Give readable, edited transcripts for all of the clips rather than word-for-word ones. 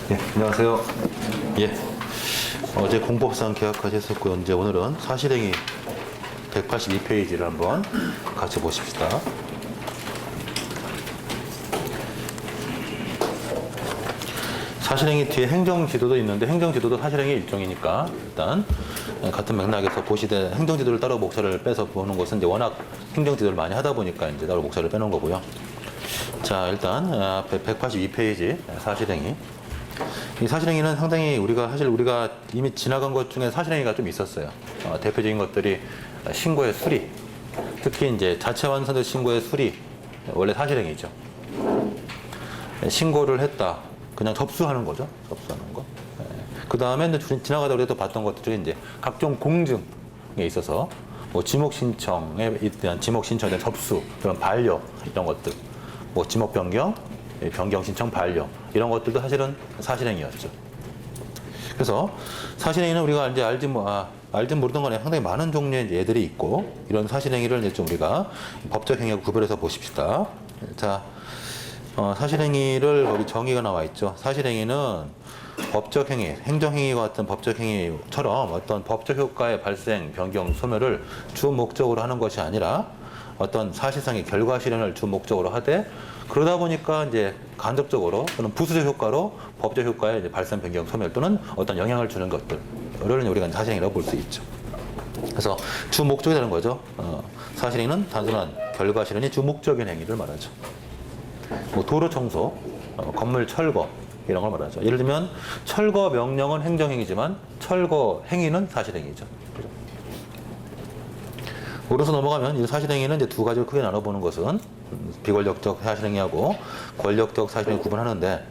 네, 안녕하세요. 예. 어제 공법상 계약하셨었고요. 이제 오늘은 사실행위 182페이지를 한번 같이 보십시다. 사실행위 뒤에 행정지도도 있는데 행정지도도 사실행위 일종이니까 일단 같은 맥락에서 보시되 행정지도를 따로 목차를 빼서 보는 것은 이제 워낙 행정지도를 많이 하다 보니까 이제 따로 목차를 빼놓은 거고요. 자, 일단 앞에 182페이지 사실행위. 이 사실행위는 상당히 우리가 이미 지나간 것 중에 사실행위가 좀 있었어요. 대표적인 것들이 신고의 수리, 특히 이제 자체 완성된 신고의 수리, 원래 사실행위죠. 신고를 했다, 그냥 접수하는 거죠. 접수하는 거. 그 다음에 지나가다 우리가 또 봤던 것들 중에 이제 각종 공증에 있어서 뭐 지목 신청에 대한 지목 신청에 대한 접수, 그런 반려 이런 것들, 뭐 지목 변경, 변경 신청 반려 이런 것들도 사실은 사실행위였죠. 그래서 사실행위는 우리가 이제 알든 모르던 간에 상당히 많은 종류의 예들이 있고 이런 사실행위를 이제 좀 우리가 법적 행위하고 구별해서 보십시다. 자, 사실행위를 거기 정의가 나와 있죠. 사실행위는 법적 행위, 행정행위와 같은 법적 행위처럼 어떤 법적 효과의 발생, 변경, 소멸을 주 목적으로 하는 것이 아니라 어떤 사실상의 결과 실현을 주 목적으로 하되 그러다 보니까 이제 간접적으로 또는 부수적 효과로 법적 효과의 이제 발생, 변경, 소멸 또는 어떤 영향을 주는 것들을 우리가 사실행위라고 볼 수 있죠. 그래서 주 목적이 되는 거죠. 사실행위는 단순한 결과 실현이 주 목적인 행위를 말하죠. 뭐 도로 청소, 건물 철거 이런 걸 말하죠. 예를 들면 철거 명령은 행정행위지만 철거 행위는 사실행위죠. 그죠? 오로서 넘어가면 이 사실행위는 이제 두 가지로 크게 나눠보는 것은 비권력적 사실행위하고 권력적 사실행위 구분하는데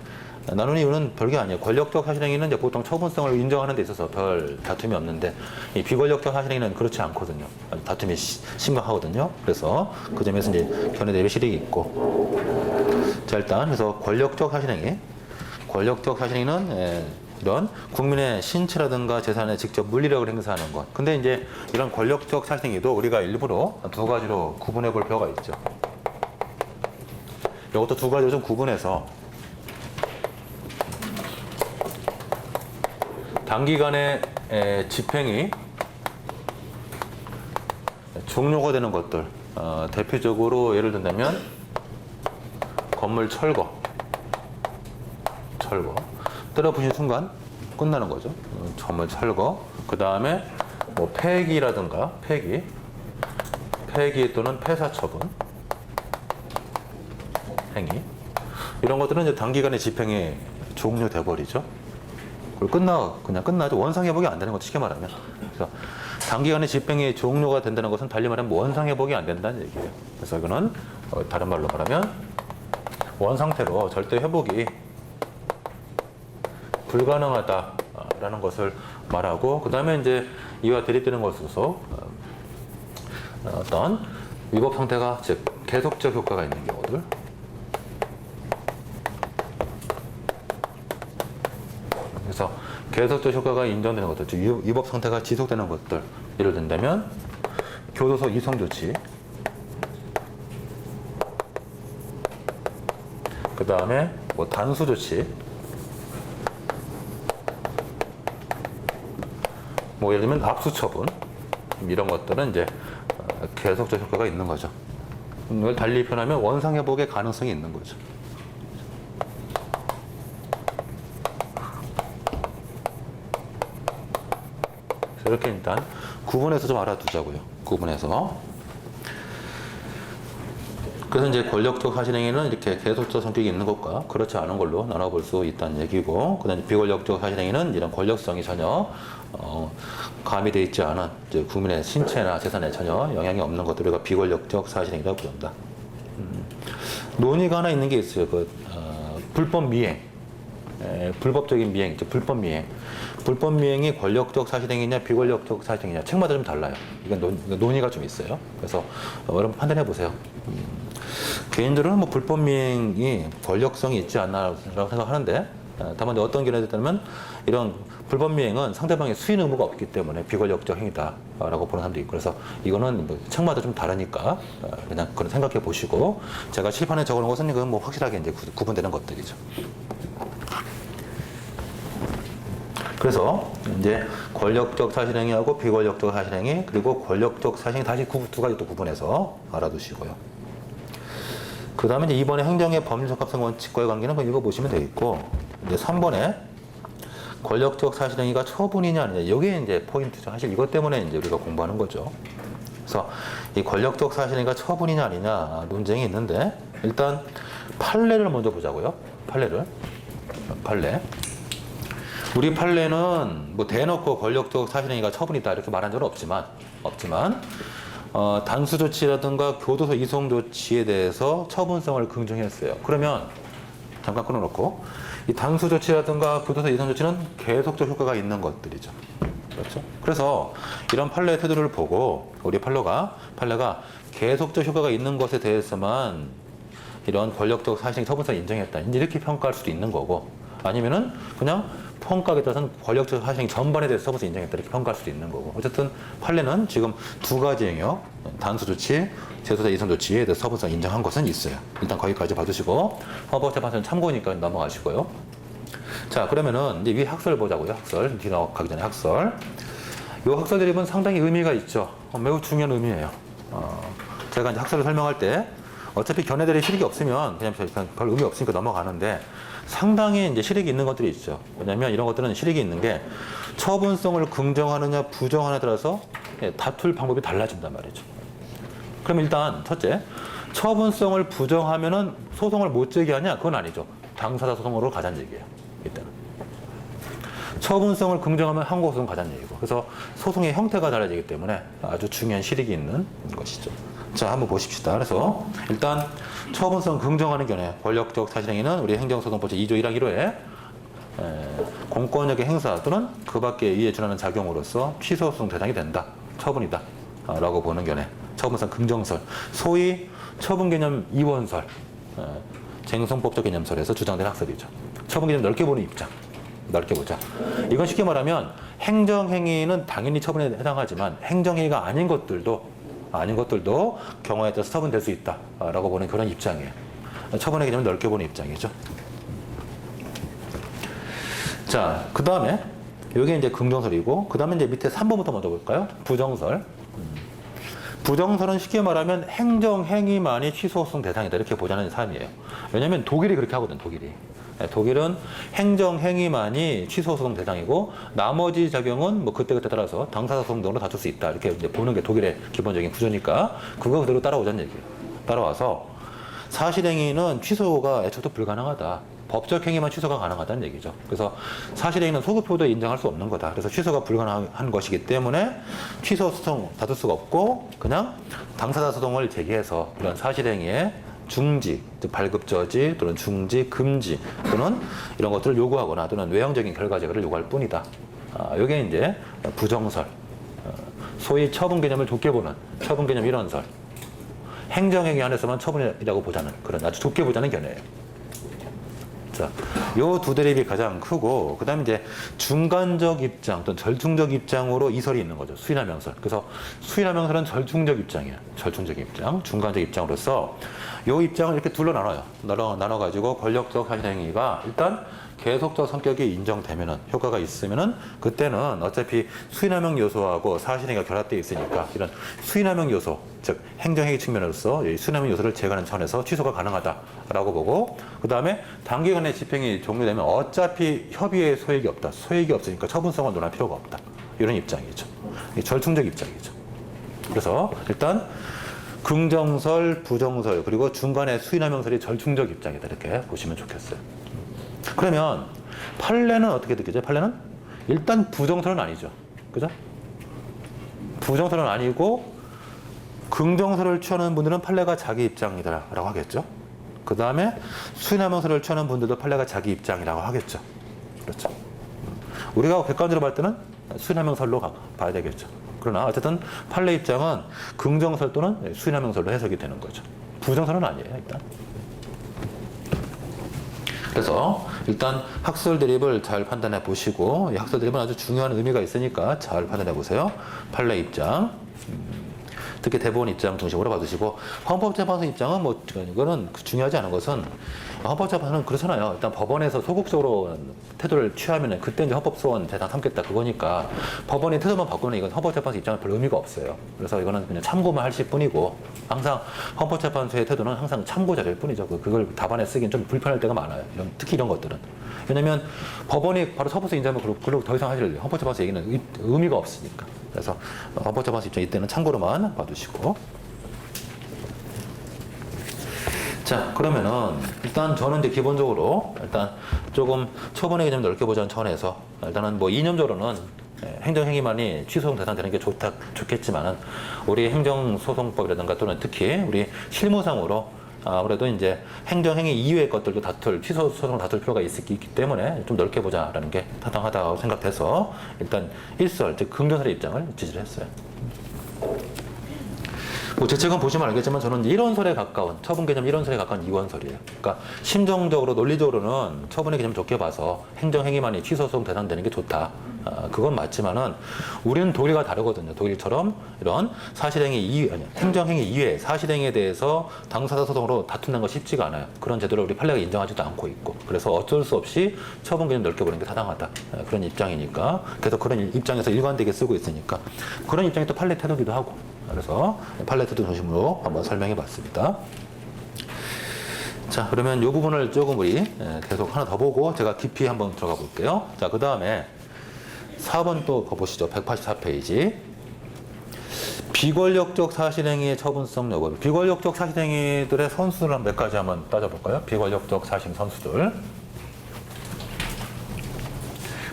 나누는 이유는 별게 아니에요. 권력적 사실행위는 이제 보통 처분성을 인정하는 데 있어서 별 다툼이 없는데 이 비권력적 사실행위는 그렇지 않거든요. 다툼이 심각하거든요. 그래서 그 점에서 이제 견해 대비 실익이 있고. 자, 일단 그래서 권력적 사실행위는 이런 국민의 신체라든가 재산에 직접 물리력을 행사하는 것. 근데 이제 이런 권력적 사실행위도 우리가 일부러 두 가지로 구분해 볼 필요가 있죠. 이것도 두 가지로 좀 구분해서 단기간에 집행이 종료가 되는 것들, 대표적으로 예를 든다면 건물 철거 때려 부신 순간 끝나는 거죠. 건물 철거. 그 다음에 뭐 폐기라든가 폐기 또는 폐사 처분 행위 이런 것들은 이제 단기간에 집행이 종료돼 버리죠. 그냥 끝나죠. 원상회복이 안 되는 거죠. 쉽게 말하면. 그래서 단기간에 집행이 종료가 된다는 것은 달리 말하면 원상회복이 안 된다는 얘기예요. 그래서 이거는 다른 말로 말하면 원상태로 절대 회복이 불가능하다라는 것을 말하고, 그 다음에 이제 이와 대립되는 것으로서 어떤 위법 상태가 즉 계속적 효과가 있는 경우들. 그래서 계속적 효과가 인정되는 것들, 즉 위법 상태가 지속되는 것들. 예를 든다면 교도소 이송 조치, 그 다음에 뭐 단수 조치, 뭐 예를 들면 압수 처분 이런 것들은 이제 계속적 효과가 있는 거죠. 이걸 달리 표현하면 원상 회복의 가능성이 있는 거죠. 이렇게 일단 구분해서 좀 알아두자고요. 구분해서. 그래서 이제 권력적 사실행위는 이렇게 계속적 성격이 있는 것과 그렇지 않은 걸로 나눠볼 수 있다는 얘기고, 그다음에 비권력적 사실행위는 이런 권력성이 전혀 가미되어 있지 않은 이제 국민의 신체나 재산에 전혀 영향이 없는 것들을 우리가 비권력적 사실행위라고 부른다. 논의가 하나 있는 게 있어요. 불법 미행, 불법적인 미행, 불법 미행. 불법 미행이 권력적 사실행위냐 비권력적 사실행위냐 책마다 좀 달라요. 이건 논의가 좀 있어요. 그래서 여러분 판단해 보세요. 개인들은 뭐 불법 미행이 권력성이 있지 않나라고 생각하는데, 다만 어떤 견해에 따르면 이런 불법 미행은 상대방의 수인 의무가 없기 때문에 비권력적 행위다라고 보는 사람도 있고, 그래서 이거는 뭐 책마다 좀 다르니까 그냥 그런 생각해 보시고, 제가 칠판에 적어놓은 것은 이건 뭐 확실하게 이제 구분되는 것들이죠. 그래서 이제 권력적 사실행위하고 비권력적 사실행위 그리고 권력적 사실행위 다시 두 가지 또 구분해서 알아두시고요. 그 다음에 이제 이번에 행정의 법률적합성 원칙과의 관계는 뭐 읽어보시면 되겠고, 이제 3번에 권력적 사실행위가 처분이냐 아니냐, 이게 이제 포인트죠. 사실 이것 때문에 이제 우리가 공부하는 거죠. 그래서 이 권력적 사실행위가 처분이냐 아니냐 논쟁이 있는데, 일단 판례를 먼저 보자고요. 판례. 우리 판례는 뭐 대놓고 권력적 사실행위가 처분이다 이렇게 말한 적은 없지만 단수 조치라든가 교도소 이송 조치에 대해서 처분성을 긍정했어요. 그러면 잠깐 끊어놓고, 이 단수 조치라든가 교도소 이송 조치는 계속적 효과가 있는 것들이죠. 그렇죠? 그래서 이런 판례의 태도를 보고 우리 판례가 계속적 효과가 있는 것에 대해서만 이런 권력적 사실행위 처분성을 인정했다, 이제 이렇게 평가할 수도 있는 거고, 아니면은 그냥 평가에 따라서는 권력적 사실행위 전반에 대해서 처분성 인정했다 이렇게 평가할 수도 있는 거고, 어쨌든 판례는 지금 두 가지 영역, 단수 조치, 재소자 이송 조치에 대해서 처분성 인정한 것은 있어요. 일단 거기까지 봐두시고 헌법재판소는 참고니까 넘어가시고요. 자, 그러면은 이제 위에 학설 보자고요. 학설 뒤나가기 전에 학설. 이 학설 대립은 상당히 의미가 있죠. 매우 중요한 의미예요. 제가 이제 학설을 설명할 때 어차피 견해들이 실익이 없으면 그냥 별 의미 없으니까 넘어가는데, 상당히 이제 실익이 있는 것들이 있죠. 왜냐하면 이런 것들은 실익이 있는 게 처분성을 긍정하느냐 부정하느냐에 따라서 다툴 방법이 달라진단 말이죠. 그럼 일단 첫째, 처분성을 부정하면은 소송을 못 제기하냐? 그건 아니죠. 당사자 소송으로 가자는 얘기예요. 이때는 처분성을 긍정하면 항고소송 가자는 얘기고, 그래서 소송의 형태가 달라지기 때문에 아주 중요한 실익이 있는 것이죠. 자, 한번 보십시다. 그래서 일단 처분성 긍정하는 견해, 권력적 사실행위는 우리 행정소송법 제2조 1항 1호에 공권력의 행사 또는 그 밖에 이에 준하는 작용으로서 취소소송 대상이 된다, 처분이다 라고 보는 견해, 처분성 긍정설, 소위 처분개념 이원설, 쟁송법적 개념설에서 주장된 학설이죠. 처분개념 넓게 보는 입장, 넓게 보자. 이건 쉽게 말하면 행정행위는 당연히 처분에 해당하지만 행정행위가 아닌 것들도 경우에 따라서 처분될 수 있다라고 보는 그런 입장이에요. 처분의 개념을 넓게 보는 입장이죠. 자, 그 다음에 이게 이제 긍정설이고, 그 다음에 이제 밑에 3번부터 먼저 볼까요? 부정설. 부정설은 쉽게 말하면 행정행위만이 취소소송 대상이다 이렇게 보자는 사안이에요. 왜냐하면 독일이 그렇게 하거든. 독일은 행정행위만이 취소소송 대상이고 나머지 작용은 뭐 그때그때 따라서 당사자소송 등으로 다툴 수 있다 이렇게 이제 보는 게 독일의 기본적인 구조니까 그거 그대로 따라오자는 얘기예요. 따라와서 사실행위는 취소가 애초부터 불가능하다, 법적 행위만 취소가 가능하다는 얘기죠. 그래서 사실행위는 소급표도 인정할 수 없는 거다. 그래서 취소가 불가능한 것이기 때문에 취소 소송 다툴 수가 없고, 그냥 당사자 소송을 제기해서 이런 사실행위의 중지, 즉 발급 저지 또는 중지, 금지 또는 이런 것들을 요구하거나 또는 외형적인 결과 제거를 요구할 뿐이다. 이게 이제 부정설, 소위 처분 개념을 좁게 보는 처분 개념 이론설, 행정행위 안에서만 처분이라고 보자는 그런 아주 좁게 보자는 견해예요. 자, 요 두 대립이 가장 크고, 그 다음에 이제 중간적 입장 또는 절충적 입장으로 이설이 있는 거죠. 수인하명설. 그래서 수인하명설은 절충적 입장이에요. 절충적 입장, 중간적 입장으로서 요 입장을 이렇게 둘로 나눠요. 나눠가지고 권력적 사실행위가 일단 계속적 성격이 인정되면은, 효과가 있으면은, 그때는 어차피 수인하명 요소하고 사실행위가 결합되어 있으니까 이런 수인하명 요소, 즉 행정행위 측면으로서 이 수인하명 요소를 제거하는 차원에서 취소가 가능하다라고 보고, 그 다음에 단기간에 집행이 종료되면 어차피 협의에 소액이 없다, 소액이 없으니까 처분성을 논할 필요가 없다, 이런 입장이죠. 절충적 입장이죠. 그래서 일단 긍정설, 부정설, 그리고 중간에 수인하명설이 절충적 입장이다 이렇게 보시면 좋겠어요. 그러면 판례는 어떻게 느끼죠? 판례는 일단 부정설은 아니죠. 그죠? 부정설은 아니고 긍정설을 취하는 분들은 판례가 자기 입장이다라고 하겠죠. 그 다음에 수인하명설을 취하는 분들도 판례가 자기 입장이라고 하겠죠. 그렇죠. 우리가 객관적으로 볼 때는 수인하명설로 봐야 되겠죠. 그러나 어쨌든 판례 입장은 긍정설 또는 수인하명설로 해석이 되는 거죠. 부정설은 아니에요, 일단. 그래서 일단 학설 대립을 잘 판단해 보시고, 이 학설 대립은 아주 중요한 의미가 있으니까 잘 판단해 보세요. 판례 입장, 특히 대법원 입장 중심으로 봐주시고, 헌법재판소 입장은 뭐 이거는 중요하지 않은 것은 헌법재판은 그렇잖아요. 일단 법원에서 소극적으로 태도를 취하면 그때 이제 헌법소원 대상 삼겠다 그거니까 법원이 태도만 바꾸는 이건 헌법재판소 입장은 별 의미가 없어요. 그래서 이거는 그냥 참고만 하실 뿐이고 항상 헌법재판소의 태도는 항상 참고 자료일 뿐이죠. 그걸 답안에 쓰기는 좀 불편할 때가 많아요. 특히 이런 것들은. 왜냐면 법원이 바로 처분서 인정하면 그걸로 더 이상 하실 헌법재판소 얘기는 의미가 없으니까. 그래서 헌법재판소 입장 이때는 참고로만 봐두시고. 자, 그러면은 일단 저는 이제 기본적으로 일단 조금 처분의 개념 넓게 보자는 차원에서 일단은 뭐 이념적으로는 행정행위만이 취소송 대상 되는 게 좋겠지만은 우리 행정소송법이라든가 또는 특히 우리 실무상으로 아무래도 이제 행정행위 이외의 것들도 취소 소송을 다툴 필요가 있기 때문에 좀 넓게 보자라는 게 타당하다고 생각돼서 일단 일설, 즉 긍정설의 입장을 지지를 했어요. 뭐 제 책은 보시면 알겠지만 저는 이론설에 가까운 처분 개념 이론설에 가까운 이원설이에요. 그러니까 심정적으로 논리적으로는 처분의 개념 좋게 봐서 행정행위만이 취소소송 대상되는 게 좋다. 그건 맞지만은 우리는 도리가 다르거든요. 도리처럼 이런 사실행위 이외, 아니 행정행위 이외 사실행위에 대해서 당사자 소송으로 다툰다는 거 쉽지가 않아요. 그런 제도를 우리 판례가 인정하지도 않고 있고 그래서 어쩔 수 없이 처분 개념 넓게 보는 게 타당하다. 그런 입장이니까 계속 그런 입장에서 일관되게 쓰고 있으니까 그런 입장이 또 판례 태도기도 하고 그래서 판례 태도 중심으로 한번 설명해 봤습니다. 자, 그러면 이 부분을 조금 우리 계속 하나 더 보고 제가 깊이 한번 들어가 볼게요. 자, 그 다음에 4번 또 보시죠. 184페이지. 비권력적 사실행위의 처분성 여부. 비권력적 사실행위들의 선수를 몇 가지 한번 따져볼까요? 비권력적 사실행 선수들.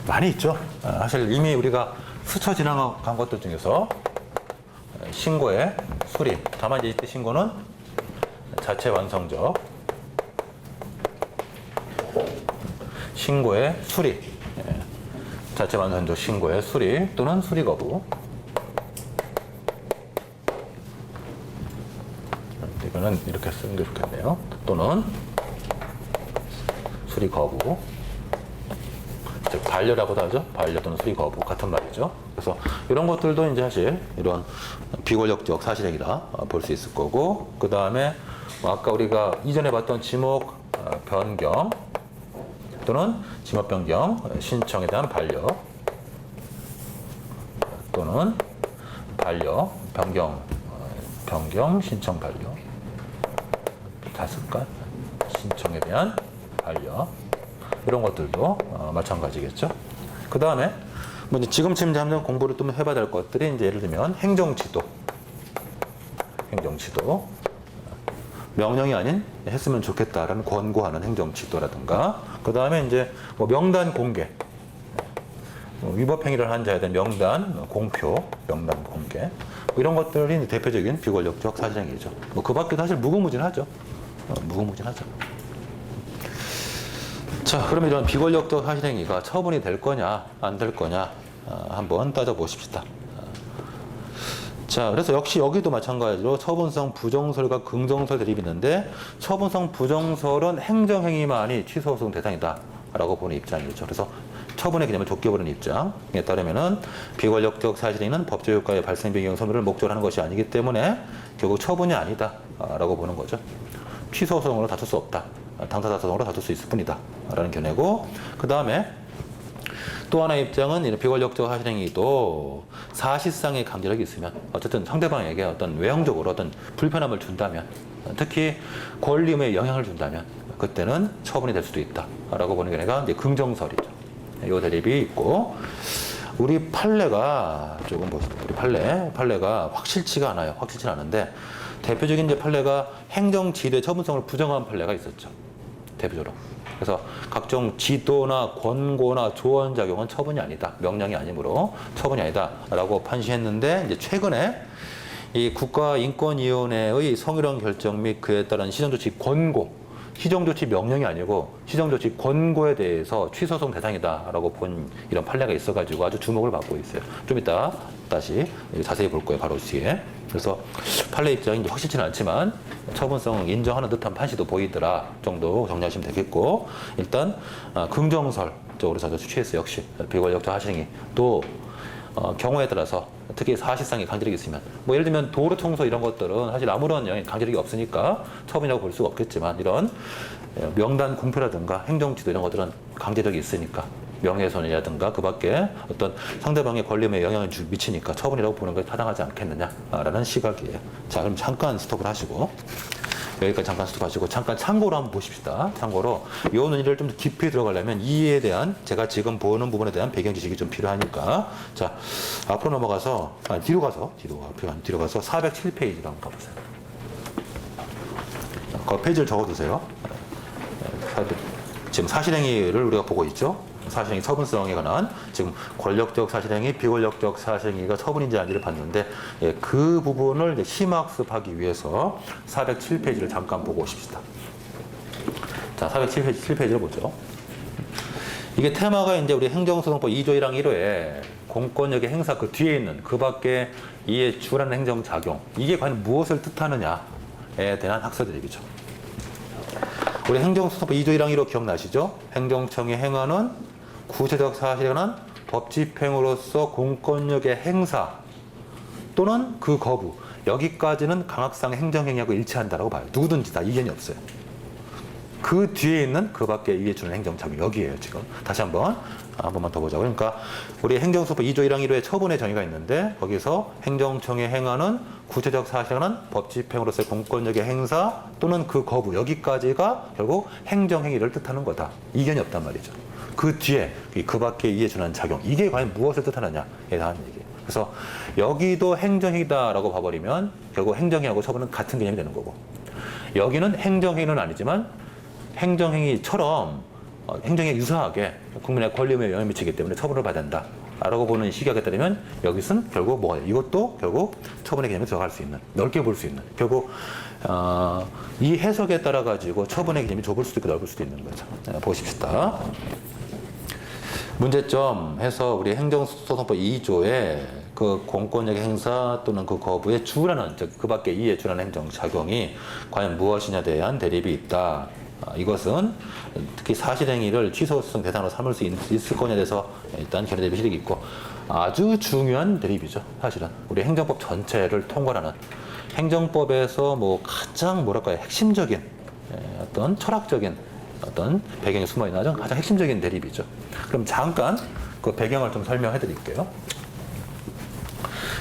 많이 있죠. 사실 이미 우리가 스쳐 지나간 것들 중에서 신고의 수립. 다만 이제 이때 신고는 자체 완성적. 신고의 수립. 자체 완성적 신고의 수립 또는 수리 거부. 이거는 이렇게 쓰는 게 좋겠네요. 또는 수리 거부. 즉 반려라고도 하죠. 반려 또는 수리 거부 같은 말이죠. 그래서 이런 것들도 이제 사실 이런 비권력적 사실행위라 볼 수 있을 거고 그 다음에 아까 우리가 이전에 봤던 지목 변경 또는 지목 변경 신청에 대한 반려 또는 반려 변경 신청 반려 5가지 신청에 대한 반려 이런 것들도 마찬가지겠죠. 그 다음에 뭐 지금쯤 한번 공부를 좀 해봐야 될 것들이 이제 예를 들면 행정지도 명령이 아닌 했으면 좋겠다라는 권고하는 행정지도라든가 그 다음에 이제 뭐 명단 공개 위법행위를 한 자에 대한 명단 공표 명단 공개 뭐 이런 것들이 대표적인 비권력적 사실행위죠. 뭐 그 밖에도 사실 무궁무진하죠. 자, 그러면 이런 비권력적 사실행위가 처분이 될 거냐 안 될 거냐 한번 따져보십시다. 자, 그래서 역시 여기도 마찬가지로 처분성 부정설과 긍정설 대립이 있는데 처분성 부정설은 행정행위만이 취소소송 대상이다 라고 보는 입장이죠. 그래서 처분의 개념을 좁게 보는 입장에 따르면은 비권력적 사실행위는 법적 효과의 발생 배경 선물을 목적으로 하는 것이 아니기 때문에 결국 처분이 아니다 라고 보는 거죠. 취소소송으로 다툴 수 없다. 당사자 소송으로 다툴 수 있을 뿐이다 라는 견해고 그 다음에 또 하나의 입장은 이런 비권력적 사실행위도 사실상의 강제력이 있으면 어쨌든 상대방에게 어떤 외형적으로 어떤 불편함을 준다면 특히 권리에 영향을 준다면 그때는 처분이 될 수도 있다 라고 보는 견해가 이제 긍정설이죠. 이 대립이 있고 우리 판례가 조금 보시죠. 우리 판례가 확실치가 않아요. 확실치 않은데 대표적인 이제 판례가 행정지도의 처분성을 부정한 판례가 있었죠. 대표적으로. 그래서 각종 지도나 권고나 조언작용은 처분이 아니다. 명령이 아니므로 처분이 아니다. 라고 판시했는데 이제 최근에 이 국가인권위원회의 성희롱 결정 및 그에 따른 시정조치 권고, 시정조치 명령이 아니고 시정조치 권고에 대해서 취소소송 대상이다라고 본 이런 판례가 있어가지고 아주 주목을 받고 있어요. 좀 이따 다시 자세히 볼 거예요. 바로 뒤에. 그래서 판례 입장이 확실치는 않지만 처분성 인정하는 듯한 판시도 보이더라 정도 정리하시면 되겠고 일단 긍정설적으로 저도 취했어요. 역시 비권력적 사실행위 또 경우에 따라서 특히 사실상의 강제력이 있으면 뭐 예를 들면 도로 청소 이런 것들은 사실 아무런 강제력이 없으니까 처분이라고 볼 수가 없겠지만 이런 명단 공표라든가 행정지도 이런 것들은 강제력이 있으니까 명예훼손이라든가 그 밖에 어떤 상대방의 권리에 영향을 미치니까 처분이라고 보는 것이 타당하지 않겠느냐라는 시각이에요. 자, 그럼 잠깐 스톱을 하시고 여기까지 잠깐 스톱하시고 잠깐 참고로 한번 보십시다. 참고로 이 논의를 좀 더 깊이 들어가려면 이에 대한 제가 지금 보는 부분에 대한 배경 지식이 좀 필요하니까 자 앞으로 넘어가서 뒤로 가서 407페이지로 한번 가보세요. 그 페이지를 적어두세요. 지금 사실행위를 우리가 보고 있죠. 사실행위 처분성에 관한 지금 권력적 사실행위, 비권력적 사실행위가 처분인지 아닌지를 봤는데 그 부분을 이제 심학습하기 위해서 407페이지를 잠깐 보고 오십시다. 자, 407페이지를 보죠. 이게 테마가 이제 우리 행정소송법 2조 1항 1호에 공권력의 행사 그 뒤에 있는 그 밖에 이에 주라는 행정작용 이게 과연 무엇을 뜻하느냐에 대한 학설 드립이죠. 우리 행정소송법 2조 1항 1호 기억나시죠? 행정청이 행하는 구체적 사실에 관한 법 집행으로서 공권력의 행사 또는 그 거부 여기까지는 강학상의 행정행위하고 일치한다라고 봐요. 누구든지 다 이견이 없어요. 그 뒤에 있는 그 밖에 이에 주는 행정작용 여기에요. 지금 다시 한 번만 더 보자고. 그러니까 우리 행정소송법 2조 1항 1호에 처분의 정의가 있는데 거기서 행정청이 행하는 구체적 사실에 관한 법 집행으로서의 공권력의 행사 또는 그 거부 여기까지가 결국 행정행위를 뜻하는 거다. 이견이 없단 말이죠. 그 뒤에 그 밖에 이에 준하는 작용 이게 과연 무엇을 뜻하느냐에 대한 얘기예요. 그래서 여기도 행정행위다라고 봐버리면 결국 행정행위하고 처분은 같은 개념이 되는 거고 여기는 행정행위는 아니지만 행정행위처럼 행정에 유사하게 국민의 권리에 영향을 미치기 때문에 처분을 받아야 된다. 라고 보는 시각에 따르면 여기서는 결국 뭐예요? 이것도 결국 처분의 개념에 들어갈 수 있는 넓게 볼 수 있는 결국 이 해석에 따라 가지고 처분의 개념이 좁을 수도 있고 넓을 수도 있는 거죠. 보십시다. 문제점 해서 우리 행정소송법 2조에 그 공권력의 행사 또는 그 거부에 주라는 즉 그 밖에 이에 주라는 행정작용이 과연 무엇이냐에 대한 대립이 있다. 이것은 특히 사실행위를 취소성 대상으로 삼을 수 있을 거냐에 대해서 일단 견해 대립이 실익이 있고 아주 중요한 대립이죠. 사실은 우리 행정법 전체를 통괄하는 행정법에서 뭐 가장 뭐랄까요 핵심적인 어떤 철학적인 어떤 배경이 숨어 있는 가장 핵심적인 대립이죠. 그럼 잠깐 그 배경을 좀 설명해 드릴게요.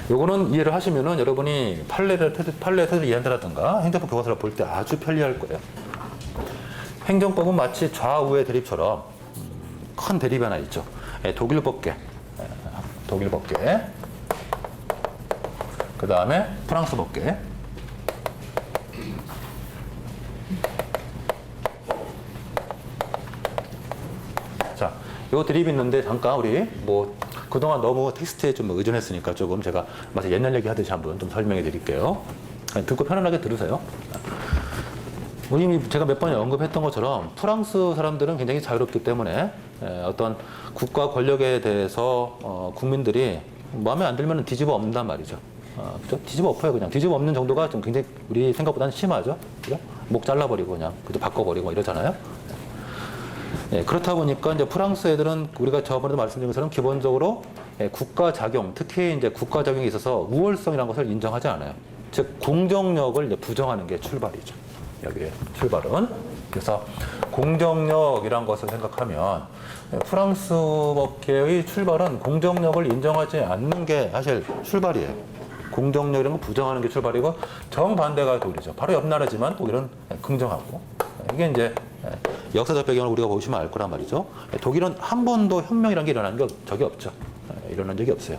요거는 이해를 하시면은 여러분이 판례를 이해한다라든가 행정법 교과서를 볼 때 아주 편리할 거예요. 행정법은 마치 좌우의 대립처럼 큰 대립이 하나 있죠. 독일법계, 그 다음에 프랑스법계, 자, 요 대립이 있는데 잠깐 우리 뭐 그동안 너무 텍스트에 좀 의존했으니까 조금 제가 마치 옛날 얘기 하듯이 한번 좀 설명해 드릴게요. 듣고 편안하게 들으세요. 이미 제가 몇 번 언급했던 것처럼 프랑스 사람들은 굉장히 자유롭기 때문에 어떤 국가 권력에 대해서 국민들이 마음에 안 들면 뒤집어 엎는단 말이죠. 그죠? 뒤집어 엎어요. 그냥 뒤집어 엎는 정도가 좀 굉장히 우리 생각보다는 심하죠. 그죠? 목 잘라버리고 그냥 그도 바꿔버리고 이러잖아요. 그렇다 보니까 이제 프랑스 애들은 우리가 저번에도 말씀드린 것처럼 기본적으로 국가 작용, 특히 이제 국가 작용에 있어서 우월성이라는 것을 인정하지 않아요. 즉 공정력을 이제 부정하는 게 출발이죠. 여기에 출발은. 그래서 공정력이란 것을 생각하면 프랑스 법계의 출발은 공정력을 인정하지 않는 게 사실 출발이에요. 공정력이라는 걸 부정하는 게 출발이고 정반대가 독일이죠. 바로 옆 나라지만 독일은 긍정하고 이게 이제 역사적 배경을 우리가 보시면 알 거란 말이죠. 독일은 한 번도 혁명이라는 게 일어난 적이 없죠. 일어난 적이 없어요.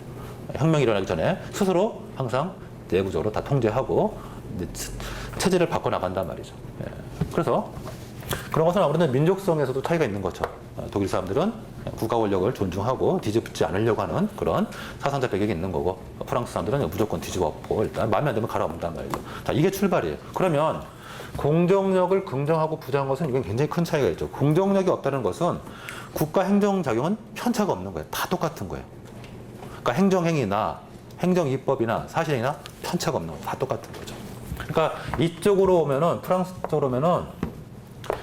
혁명이 일어나기 전에 스스로 항상 내부적으로 다 통제하고 체제를 바꿔나간단 말이죠. 그래서 그런 것은 아무래도 민족성에서도 차이가 있는 거죠. 독일 사람들은 국가 권력을 존중하고 뒤집지 않으려고 하는 그런 사상적 배경이 있는 거고 프랑스 사람들은 무조건 뒤집어 엎고 일단 마음에 안 들면 갈아엎는단 말이죠. 자, 이게 출발이에요. 그러면 공정력을 긍정하고 부정한 것은 이건 굉장히 큰 차이가 있죠. 공정력이 없다는 것은 국가 행정작용은 편차가 없는 거예요. 다 똑같은 거예요. 그러니까 행정행위나 행정입법이나 사실행위나 편차가 없는 거예요. 다 똑같은 거죠. 그러니까 이쪽으로 오면은 프랑스 쪽으로 오면은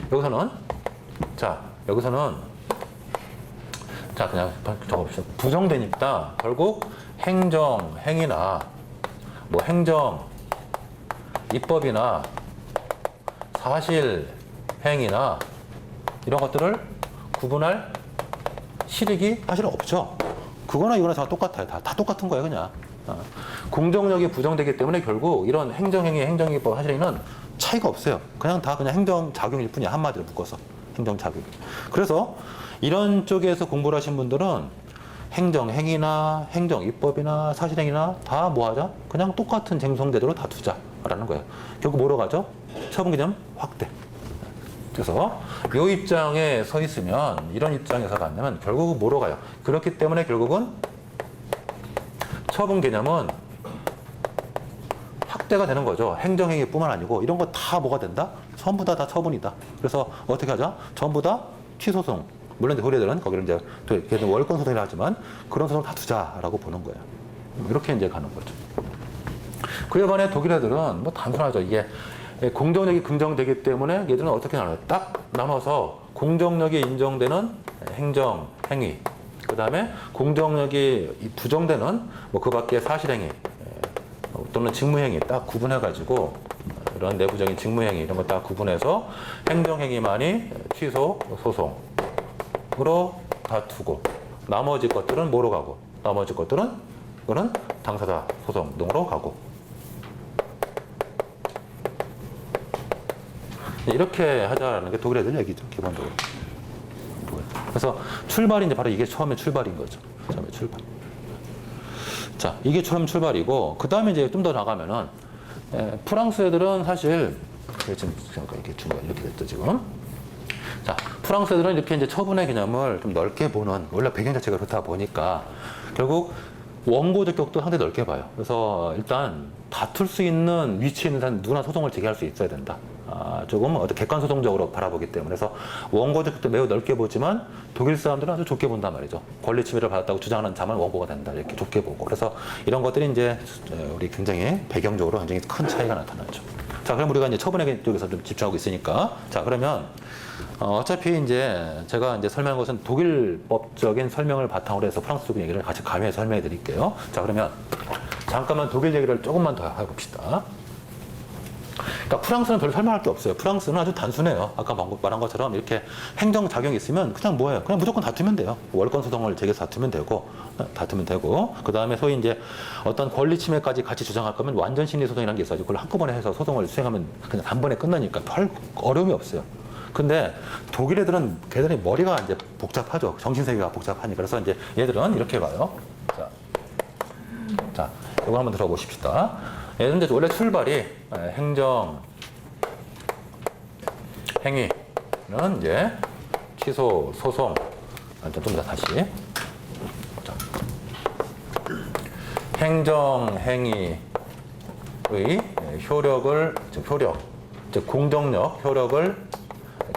여기서는 그냥 적어봅시다. 부정되니까 결국 행정행위나 행정 입법이나 사실 행위나 이런 것들을 구분할 실익이 사실은 없죠. 그거나 이거나 다 똑같아요. 다 똑같은 거예요, 그냥. 공정력이 부정되기 때문에 결국 이런 행정행위, 행정기법 사실은 차이가 없어요. 그냥 다 그냥 행정작용일 뿐이야. 한마디로 묶어서. 행정작용. 그래서 이런 쪽에서 공부를 하신 분들은 행정행위나 행정입법이나 사실행위나 다 뭐 하자? 그냥 똑같은 쟁송제도로 다 두자라는 거예요. 결국 뭐로 가죠? 처분개념 확대. 그래서 이 입장에 서 있으면 이런 입장에서 간다면 결국은 뭐로 가요? 그렇기 때문에 결국은 처분 개념은 확대가 되는 거죠. 행정행위뿐만 아니고 이런 거 다 뭐가 된다? 전부 다 처분이다. 그래서 어떻게 하자? 전부 다 취소송. 물론 이제 도리들은 거기를 이제 걔는 월권 소송이라 하지만 그런 소송 다 두자라고 보는 거예요. 이렇게 이제 가는 거죠. 그에 반해 독일 애들은 뭐 단순하죠. 이게 공정력이 긍정되기 때문에 얘들은 어떻게 나눠요? 딱 나눠서 공정력이 인정되는 행정, 행위, 그 다음에 공정력이 부정되는 뭐 그 밖에 사실행위 또는 직무행위 딱 구분해가지고 이런 내부적인 직무행위 이런 거 딱 구분해서 행정행위만이 취소, 소송으로 다투고 나머지 것들은 뭐로 가고 나머지 것들은 이거는 당사자 소송 등으로 가고 이렇게 하자라는 게 독일 애들 얘기죠, 기본적으로. 그래서 출발이 이제 바로 이게 처음에 출발인 거죠. 처음에 출발. 자, 이게 처음 출발이고, 그 다음에 이제 좀 더 나가면은, 프랑스 애들은 사실, 지금 이렇게 중간 이렇게 됐죠, 지금. 자, 프랑스 애들은 이렇게 이제 처분의 개념을 좀 넓게 보는, 원래 배경 자체가 그렇다 보니까, 결국 원고적 격도 상당히 넓게 봐요. 그래서 일단 다툴 수 있는 위치에 있는 사람 누구나 소송을 제기할 수 있어야 된다. 조금 객관 소송적으로 바라보기 때문에 그래서 원고적 격도 매우 넓게 보지만 독일 사람들은 아주 좁게 본단 말이죠. 권리 침해를 받았다고 주장하는 자만 원고가 된다 이렇게 좁게 보고 그래서 이런 것들이 이제 우리 굉장히 배경적으로 굉장히 큰 차이가 나타나죠. 자, 그럼 우리가 이제 처분의 쪽에서 좀 집중하고 있으니까 자 그러면 어차피 이제 제가 이제 설명한 것은 독일법적인 설명을 바탕으로 해서 프랑스 쪽 얘기를 같이 가미해서 설명해 드릴게요. 자, 그러면 잠깐만 독일 얘기를 조금만 더 해봅시다. 그러니까 프랑스는 별로 설명할 게 없어요. 프랑스는 아주 단순해요. 아까 말한 것처럼 이렇게 행정작용이 있으면 그냥 뭐예요? 그냥 무조건 다투면 돼요. 월권 소송을 제기해서 다투면 되고, 그 다음에 소위 이제 어떤 권리 침해까지 같이 주장할 거면 완전 심리 소송이라는 게 있어가지고 그걸 한꺼번에 해서 소송을 수행하면 그냥 단번에 끝나니까 별 어려움이 없어요. 근데 독일 애들은 걔들이 머리가 이제 복잡하죠. 정신세계가 복잡하니까. 그래서 이제 얘들은 이렇게 봐요. 자, 이거 한번 들어보십시다. 얘들은 이제 원래 출발이 행정, 행위는 이제 취소, 소송. 좀 더 다시. 자. 행정, 행위의 효력을, 즉 공정력, 효력을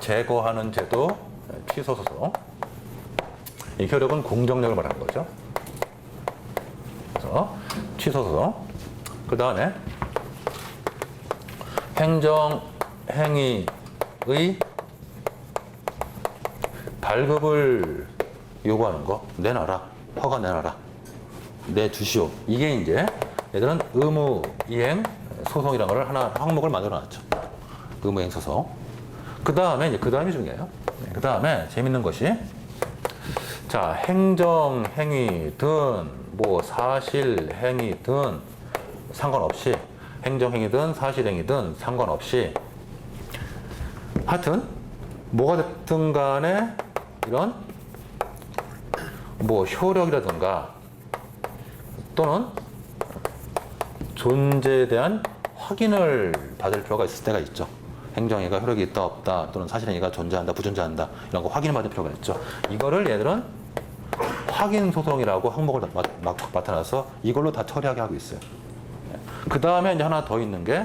제거하는 제도, 취소, 소송. 이 효력은 공정력을 말하는 거죠. 그래서 취소, 소송. 그 다음에 행정, 행위의 발급을 요구하는 거 내놔라, 허가 내놔라, 내주시오. 이게 이제 얘들은 의무 이행 소송이라는 걸 하나 항목을 만들어놨죠. 의무 이행 소송. 그 다음에 이제 그 다음이 중요해요. 그 다음에 재밌는 것이 자 행정 행위든 뭐 사실 행위든 상관없이 행정행위든 사실행위든 상관없이 하여튼 뭐가 됐든 간에 이런 뭐 효력이라든가 또는 존재에 대한 확인을 받을 필요가 있을 때가 있죠. 행정행위가 효력이 있다 없다 또는 사실행위가 존재한다 부존재한다 이런 거 확인을 받을 필요가 있죠. 이거를 얘들은 확인 소송이라고 항목을 막 맡아놔서 이걸로 다 처리하게 하고 있어요. 그 다음에 이제 하나 더 있는 게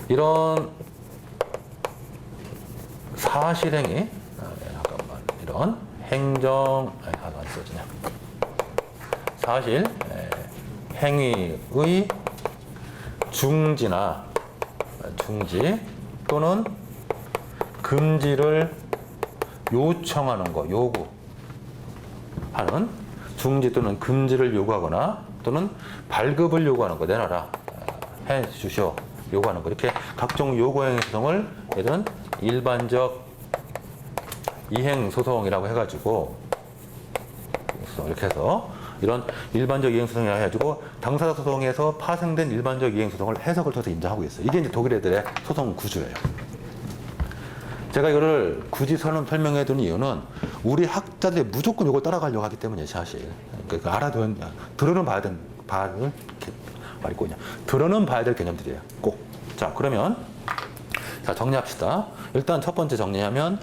이런 사실행위 잠깐만 이런 행정 안 써지냐 사실 행위의 중지나 중지 또는 금지를 요청하는 거 요구하는 중지 또는 금지를 요구하거나 또는 발급을 요구하는 거 내놔라 해 주시오 요구하는 거. 이렇게 각종 요구행위 소송을 이런 일반적 이행 소송이라고 해가지고 이렇게 해서 이런 일반적 이행 소송이라고 해가지고 당사자 소송에서 파생된 일반적 이행 소송을 해석을 통해서 인정하고 있어요. 이게 이제 독일 애들의 소송 구조예요. 제가 이거를 굳이 설명해 두는 이유는 우리 학자들이 무조건 이걸 따라가려고 하기 때문에 사실. 그러니까 알아두는, 들어는 봐야 될, 들어는 봐야 될 개념들이에요. 꼭. 자, 그러면, 자, 정리합시다. 일단 첫 번째 정리하면,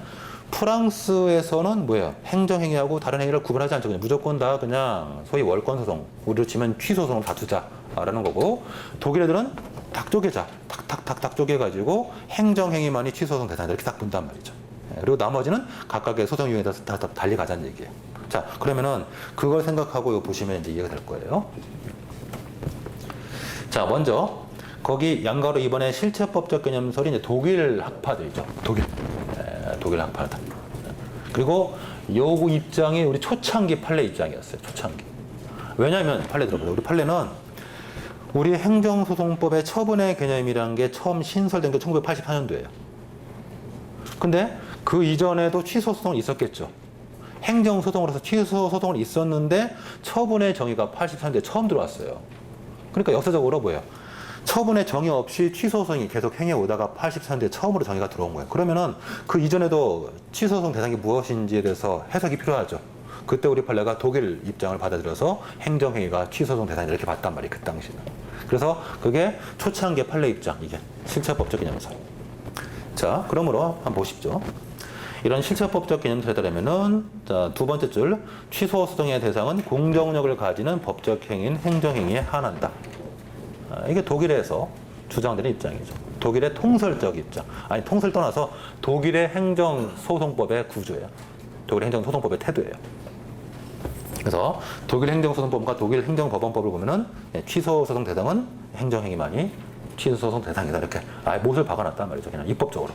프랑스에서는 뭐예요? 행정행위하고 다른 행위를 구분하지 않죠. 그냥 무조건 다 그냥 소위 월권소송, 우리로 치면 취소소송을 다투자라는 거고, 독일 애들은 딱 쪼개자. 탁 쪼개가지고 행정행위만이 취소소송 대상이다. 이렇게 딱 본단 말이죠. 그리고 나머지는 각각의 소송 유형에 따라서 다 달리 가자는 얘기예요. 자, 그러면은 그걸 생각하고 이거 보시면 이제 이해가 될 거예요. 자, 먼저 거기 양가로 이번에 실체법적 개념설이 이제 독일 학파들이죠. 독일 학파들. 그리고 요구 입장이 우리 초창기 판례 입장이었어요. 초창기. 왜냐하면 판례 들어보세요. 우리 판례는 우리 행정소송법의 처분의 개념이라는 게 처음 신설된 게 1984년도예요. 근데 그 이전에도 취소소송이 있었겠죠. 행정소송으로서 취소소송이 있었는데 처분의 정의가 84년도에 처음 들어왔어요. 그러니까 역사적으로 뭐예요? 처분의 정의 없이 취소소송이 계속 행해오다가 84년도에 처음으로 정의가 들어온 거예요. 그러면은 그 이전에도 취소소송 대상이 무엇인지에 대해서 해석이 필요하죠. 그때 우리 판례가 독일 입장을 받아들여서 행정행위가 취소소송 대상이다 이렇게 봤단 말이에요. 그 당시는. 그래서 그게 초창기 판례 입장, 이게 실체법적 개념설. 자, 그러므로 한번 보십시오. 이런 실체법적 개념설에 따르면은 자, 두 번째 줄 취소소송의 대상은 공정력을 가지는 법적 행위인 행정행위에 한한다. 이게 독일에서 주장되는 입장이죠. 독일의 통설적 입장. 아니, 통설 떠나서 독일의 행정소송법의 구조예요. 독일 행정소송법의 태도예요. 그래서 독일 행정소송법과 독일 행정법원법을 보면은 취소소송 대상은 행정행위만이 취소소송 대상이다. 이렇게 아예 못을 박아놨단 말이죠. 그냥 입법적으로.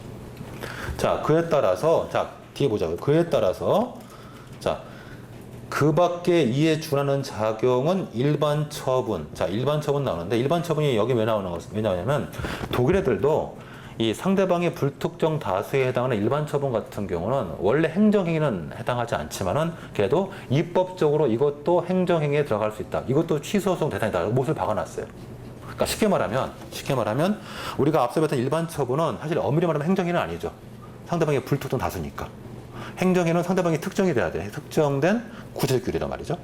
자, 그에 따라서, 자, 뒤에 보자고요. 그에 따라서, 자, 그 밖에 이에 준하는 작용은 일반 처분. 자, 일반 처분 나오는데, 일반 처분이 여기 왜 나오냐면, 독일 애들도 이 상대방의 불특정 다수에 해당하는 일반 처분 같은 경우는 원래 행정행위는 해당하지 않지만은 그래도 입법적으로 이것도 행정행위에 들어갈 수 있다. 이것도 취소소송 대상이다. 못을 박아놨어요. 그러니까 쉽게 말하면 우리가 앞서 봤던 일반 처분은 사실 엄밀히 말하면 행정행위는 아니죠. 상대방의 불특정 다수니까. 행정행위는 상대방이 특정이 돼야 돼. 특정된 구체적 규례란 말이죠.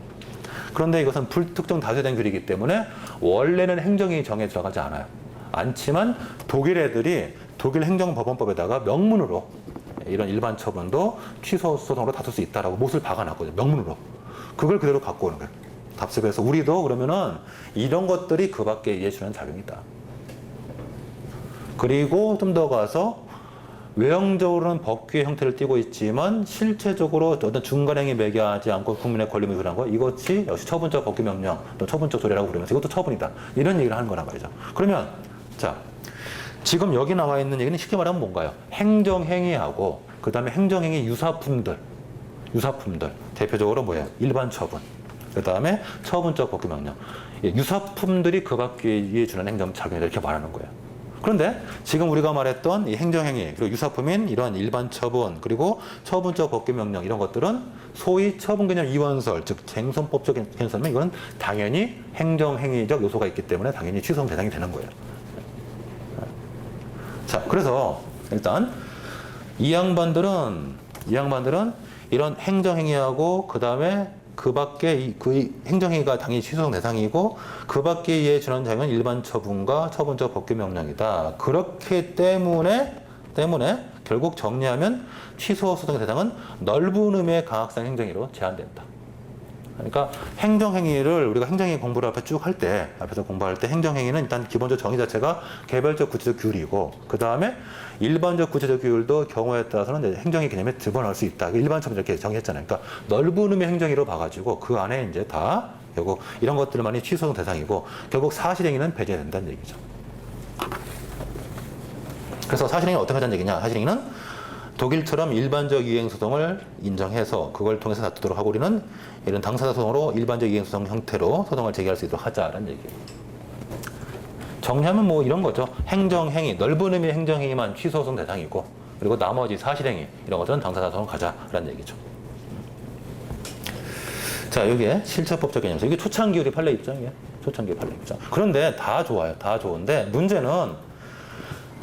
그런데 이것은 불특정 다수에 대한 규례이기 때문에 원래는 행정행위 정에 들어가지 않아요. 않지만 독일 애들이 독일 행정법원법에다가 명문으로 이런 일반 처분도 취소 소송으로 다툴 수 있다라고 못을 박아놨거든요. 명문으로. 그걸 그대로 갖고 오는 거예요. 답습에서 우리도 그러면은 이런 것들이 그 밖에 이해주는 작용이다. 그리고 좀 더 가서 외형적으로는 법규의 형태를 띠고 있지만 실체적으로 어떤 중간행위 매개하지 않고 국민의 권리를 유지한 거 이것이 역시 처분적 법규명령 또 처분적 조례라고 부르면서 이것도 처분이다. 이런 얘기를 하는 거란 말이죠. 그러면 자, 지금 여기 나와 있는 얘기는 쉽게 말하면 뭔가요? 행정행위하고 그 다음에 행정행위 유사품들 대표적으로 뭐예요? 일반 처분 그 다음에 처분적 법규명령 유사품들이 그 밖에 주는 행정작용이다 이렇게 말하는 거예요. 그런데 지금 우리가 말했던 이 행정행위 그리고 유사품인 이런 일반 처분 그리고 처분적 법규명령 이런 것들은 소위 처분개념 이원설 즉 쟁선법적 개념이면 이건 당연히 행정행위적 요소가 있기 때문에 당연히 취소송 대상이 되는 거예요. 자, 그래서 일단 이 양반들은 이런 행정행위하고 그 다음에 그 밖에 그 행정행위가 당연히 취소송 대상이고 그 밖에 이에 준하는 작용은 일반 처분과 처분적 법규명령이다. 그렇기 때문에 결국 정리하면 취소 소송의 대상은 넓은 의미의 강학상 행정행위로 제한된다. 그러니까 행정행위를 우리가 행정행위 공부를 앞에서 공부할 때 행정행위는 일단 기본적 정의 자체가 개별적 구체적 규율이고 그 다음에 일반적 구체적 규율도 경우에 따라서는 이제 행정행위 개념에 집어넣을 수 있다. 일반처럼 이렇게 정의했잖아요. 그러니까 넓은 의미의 행정행위로 봐가지고 그 안에 이제 다 결국 이런 것들만이 취소송 대상이고 결국 사실행위는 배제된다는 얘기죠. 그래서 사실행위는 어떻게 하자는 얘기냐? 사실행위는 독일처럼 일반적 이행소송을 인정해서 그걸 통해서 다투도록 하고 우리는 이런 당사자 소송으로 일반적 이행소송 형태로 소송을 제기할 수 있도록 하자라는 얘기예요. 정리하면 뭐 이런 거죠. 행정행위, 넓은 의미의 행정행위만 취소소송 대상이고, 그리고 나머지 사실행위 이런 것들은 당사자소송 가자라는 얘기죠. 자, 이게 실체법적 개념서. 이게 초창기 우리 판례 입장이에요. 초창기 판례 입장. 그런데 다 좋아요. 다 좋은데 문제는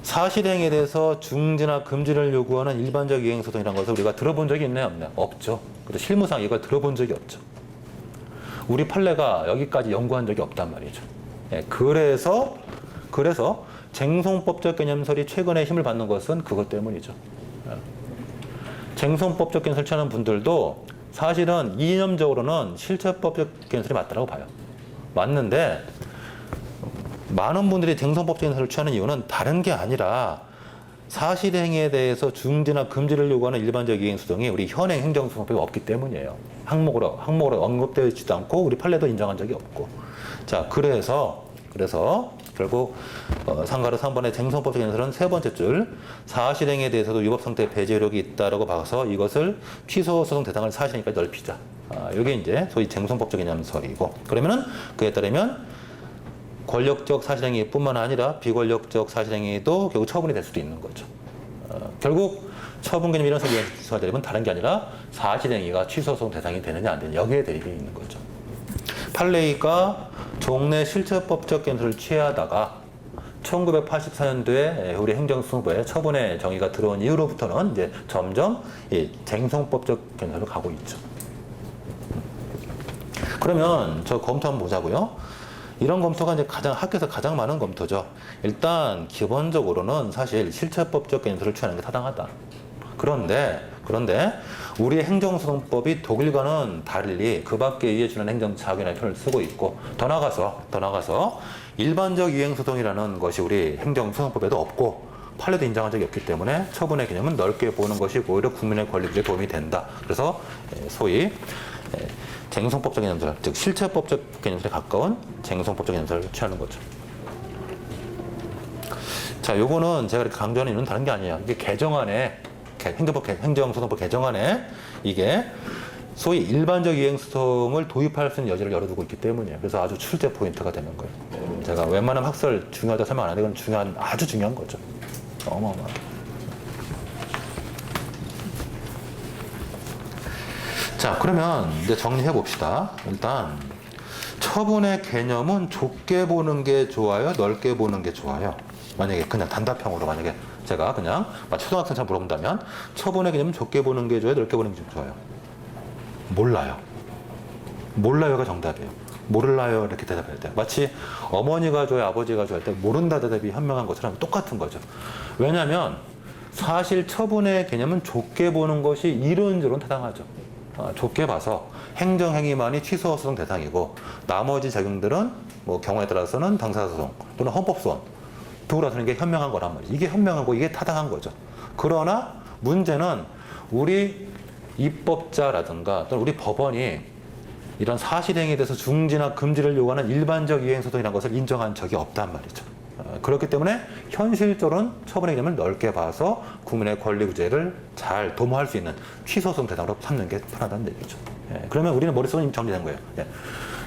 사실행위에 대해서 중지나 금지를 요구하는 일반적 이행소송이라는 것을 우리가 들어본 적이 있나요? 없나요? 없죠. 그래서 실무상 이걸 들어본 적이 없죠. 우리 판례가 여기까지 연구한 적이 없단 말이죠. 예, 그래서 쟁송법적 개념설이 최근에 힘을 받는 것은 그것 때문이죠. 예. 쟁송법적 개념설 취하는 분들도 사실은 이념적으로는 실체법적 개념설이 맞다고 봐요. 맞는데 많은 분들이 쟁송법적 개념설을 취하는 이유는 다른 게 아니라 사실행위에 대해서 중지나 금지를 요구하는 일반적 이행소송이 우리 현행 행정소송법에 없기 때문이에요. 항목으로 언급되어 있지도 않고 우리 판례도 인정한 적이 없고. 자, 그래서 결국 상가로 3번의 쟁송법적 개념설은 세 번째 줄 사실행위에 대해서도 위법상태 배제력이 있다라고 봐서 이것을 취소소송 대상을 사실행위까지 넓히자. 이게 이제 소위 쟁송법적 개념설이고, 그러면은 그에 따르면 권력적 사실행위뿐만 아니라 비권력적 사실행위도 결국 처분이 될 수도 있는 거죠. 결국 처분 개념 이런 소리가 되면 다른 게 아니라 사실행위가 취소소송 대상이 되느냐 안 되느냐 여기에 대립이 있는 거죠. 판례가 종래 실체법적 개념을 취하다가 1984년도에 우리 행정소송부에 처분의 정의가 들어온 이후로부터는 이제 점점 이 쟁송법적 개념으로 가고 있죠. 그러면 저 검토 한번 보자고요. 이런 검토가 이제 학교에서 가장 많은 검토죠. 일단 기본적으로는 사실 실체법적 개념설을 취하는 게 타당하다. 그런데 우리의 행정소송법이 독일과는 달리 그 밖에 이해주는 행정자격이라는 표현을 쓰고 있고, 더 나가서 일반적 이행소송이라는 것이 우리 행정소송법에도 없고 판례도 인정한 적이 없기 때문에 처분의 개념은 넓게 보는 것이 오히려 국민의 권리 구제에 도움이 된다. 그래서 소위 쟁송법적 개념설, 즉 실체법적 개념설에 가까운 쟁송법적 개념설을 취하는 거죠. 자, 요거는 제가 이렇게 강조하는 이유는 다른 게 아니에요. 이게 개정안에 행정소송법 개정안에 이게 소위 일반적 이행소송을 도입할 수 있는 여지를 열어두고 있기 때문이에요. 그래서 아주 출제 포인트가 되는 거예요. 제가 웬만하면 학설 중요하다 설명 안 하는데 이건 아주 중요한 거죠. 어마어마하게. 자, 그러면 이제 정리해 봅시다. 일단 처분의 개념은 좁게 보는 게 좋아요, 넓게 보는 게 좋아요? 만약에 그냥 단답형으로 만약에 제가 그냥 초등학생처럼 물어본다면 처분의 개념은 좁게 보는 게 좋아요, 넓게 보는 게 좋아요? 몰라요가 정답이에요. 모를라요 이렇게 대답해야 돼요. 마치 어머니가 좋아요, 아버지가 좋아할 때 모른다 대답이 현명한 것처럼 똑같은 거죠. 왜냐하면 사실 처분의 개념은 좁게 보는 것이 이론적으로는 타당하죠. 좁게 봐서 행정행위만이 취소소송 대상이고 나머지 작용들은 뭐 경우에 따라서는 당사소송 또는 헌법소원 두고라서는 이게 현명한 거란 말이죠. 이게 현명하고 이게 타당한 거죠. 그러나 문제는 우리 입법자라든가 또는 우리 법원이 이런 사실행위에 대해서 중지나 금지를 요구하는 일반적 이행소송이라는 것을 인정한 적이 없단 말이죠. 그렇기 때문에 현실적으로는 처분의 개념을 넓게 봐서 국민의 권리 구제를 잘 도모할 수 있는 취소소송 대상으로 삼는 게 편하다는 얘기죠. 그러면 우리는 머릿속에 정리된 거예요.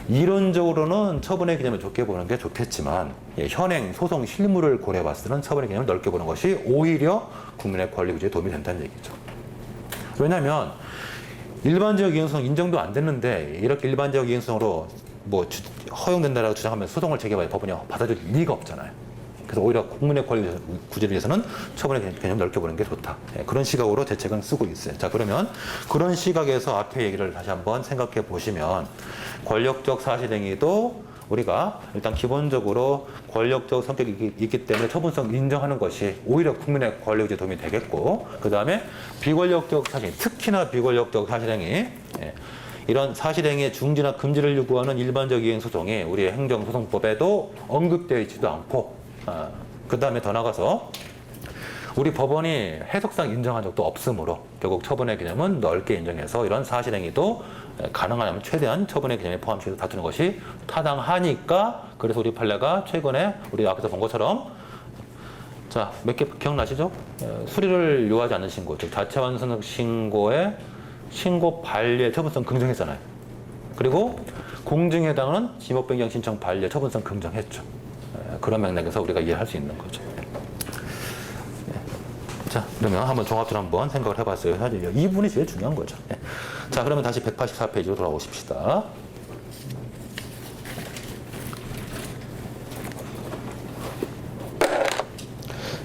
이론적으로는 처분의 개념을 좁게 보는 게 좋겠지만 현행 소송 실무를 고려해 봤을 때는 처분의 개념을 넓게 보는 것이 오히려 국민의 권리 구제에 도움이 된다는 얘기죠. 왜냐하면 일반적 이행소송 인정도 안 됐는데 이렇게 일반적 이행소송으로 허용된다라고 주장하면 소송을 제기해봐야 법원이 받아줄 리가 없잖아요. 그래서 오히려 국민의 권리 구제를 위해서는 처분의 개념을 넓게 보는 게 좋다. 그런 시각으로 대책은 쓰고 있어요. 자, 그러면 그런 시각에서 앞에 얘기를 다시 한번 생각해 보시면 권력적 사실행위도 우리가 일단 기본적으로 권력적 성격이 있기 때문에 처분성 인정하는 것이 오히려 국민의 권리 구제에 도움이 되겠고, 그 다음에 비권력적 사실행위, 특히나 비권력적 사실행위, 이런 사실행위의 중지나 금지를 요구하는 일반적 이행소송이 우리의 행정소송법에도 언급되어 있지도 않고, 그 다음에 더 나가서 우리 법원이 해석상 인정한 적도 없으므로 결국 처분의 개념은 넓게 인정해서 이런 사실행위도 가능하면 최대한 처분의 개념에 포함시켜서 다투는 것이 타당하니까, 그래서 우리 판례가 최근에 우리 앞에서 본 것처럼 자, 몇 개 기억나시죠? 수리를 요하지 않는 신고, 즉 자체 완성 신고의 신고 반려의 처분성 긍정했잖아요. 그리고 공증에 해당하는 지목 변경 신청 반려 처분성 긍정했죠. 그런 맥락에서 우리가 이해할 수 있는 거죠. 자, 그러면 한번 종합적으로 한번 생각을 해봤어요. 사실 이 부분이 제일 중요한 거죠. 자, 그러면 다시 184페이지로 돌아오십시다.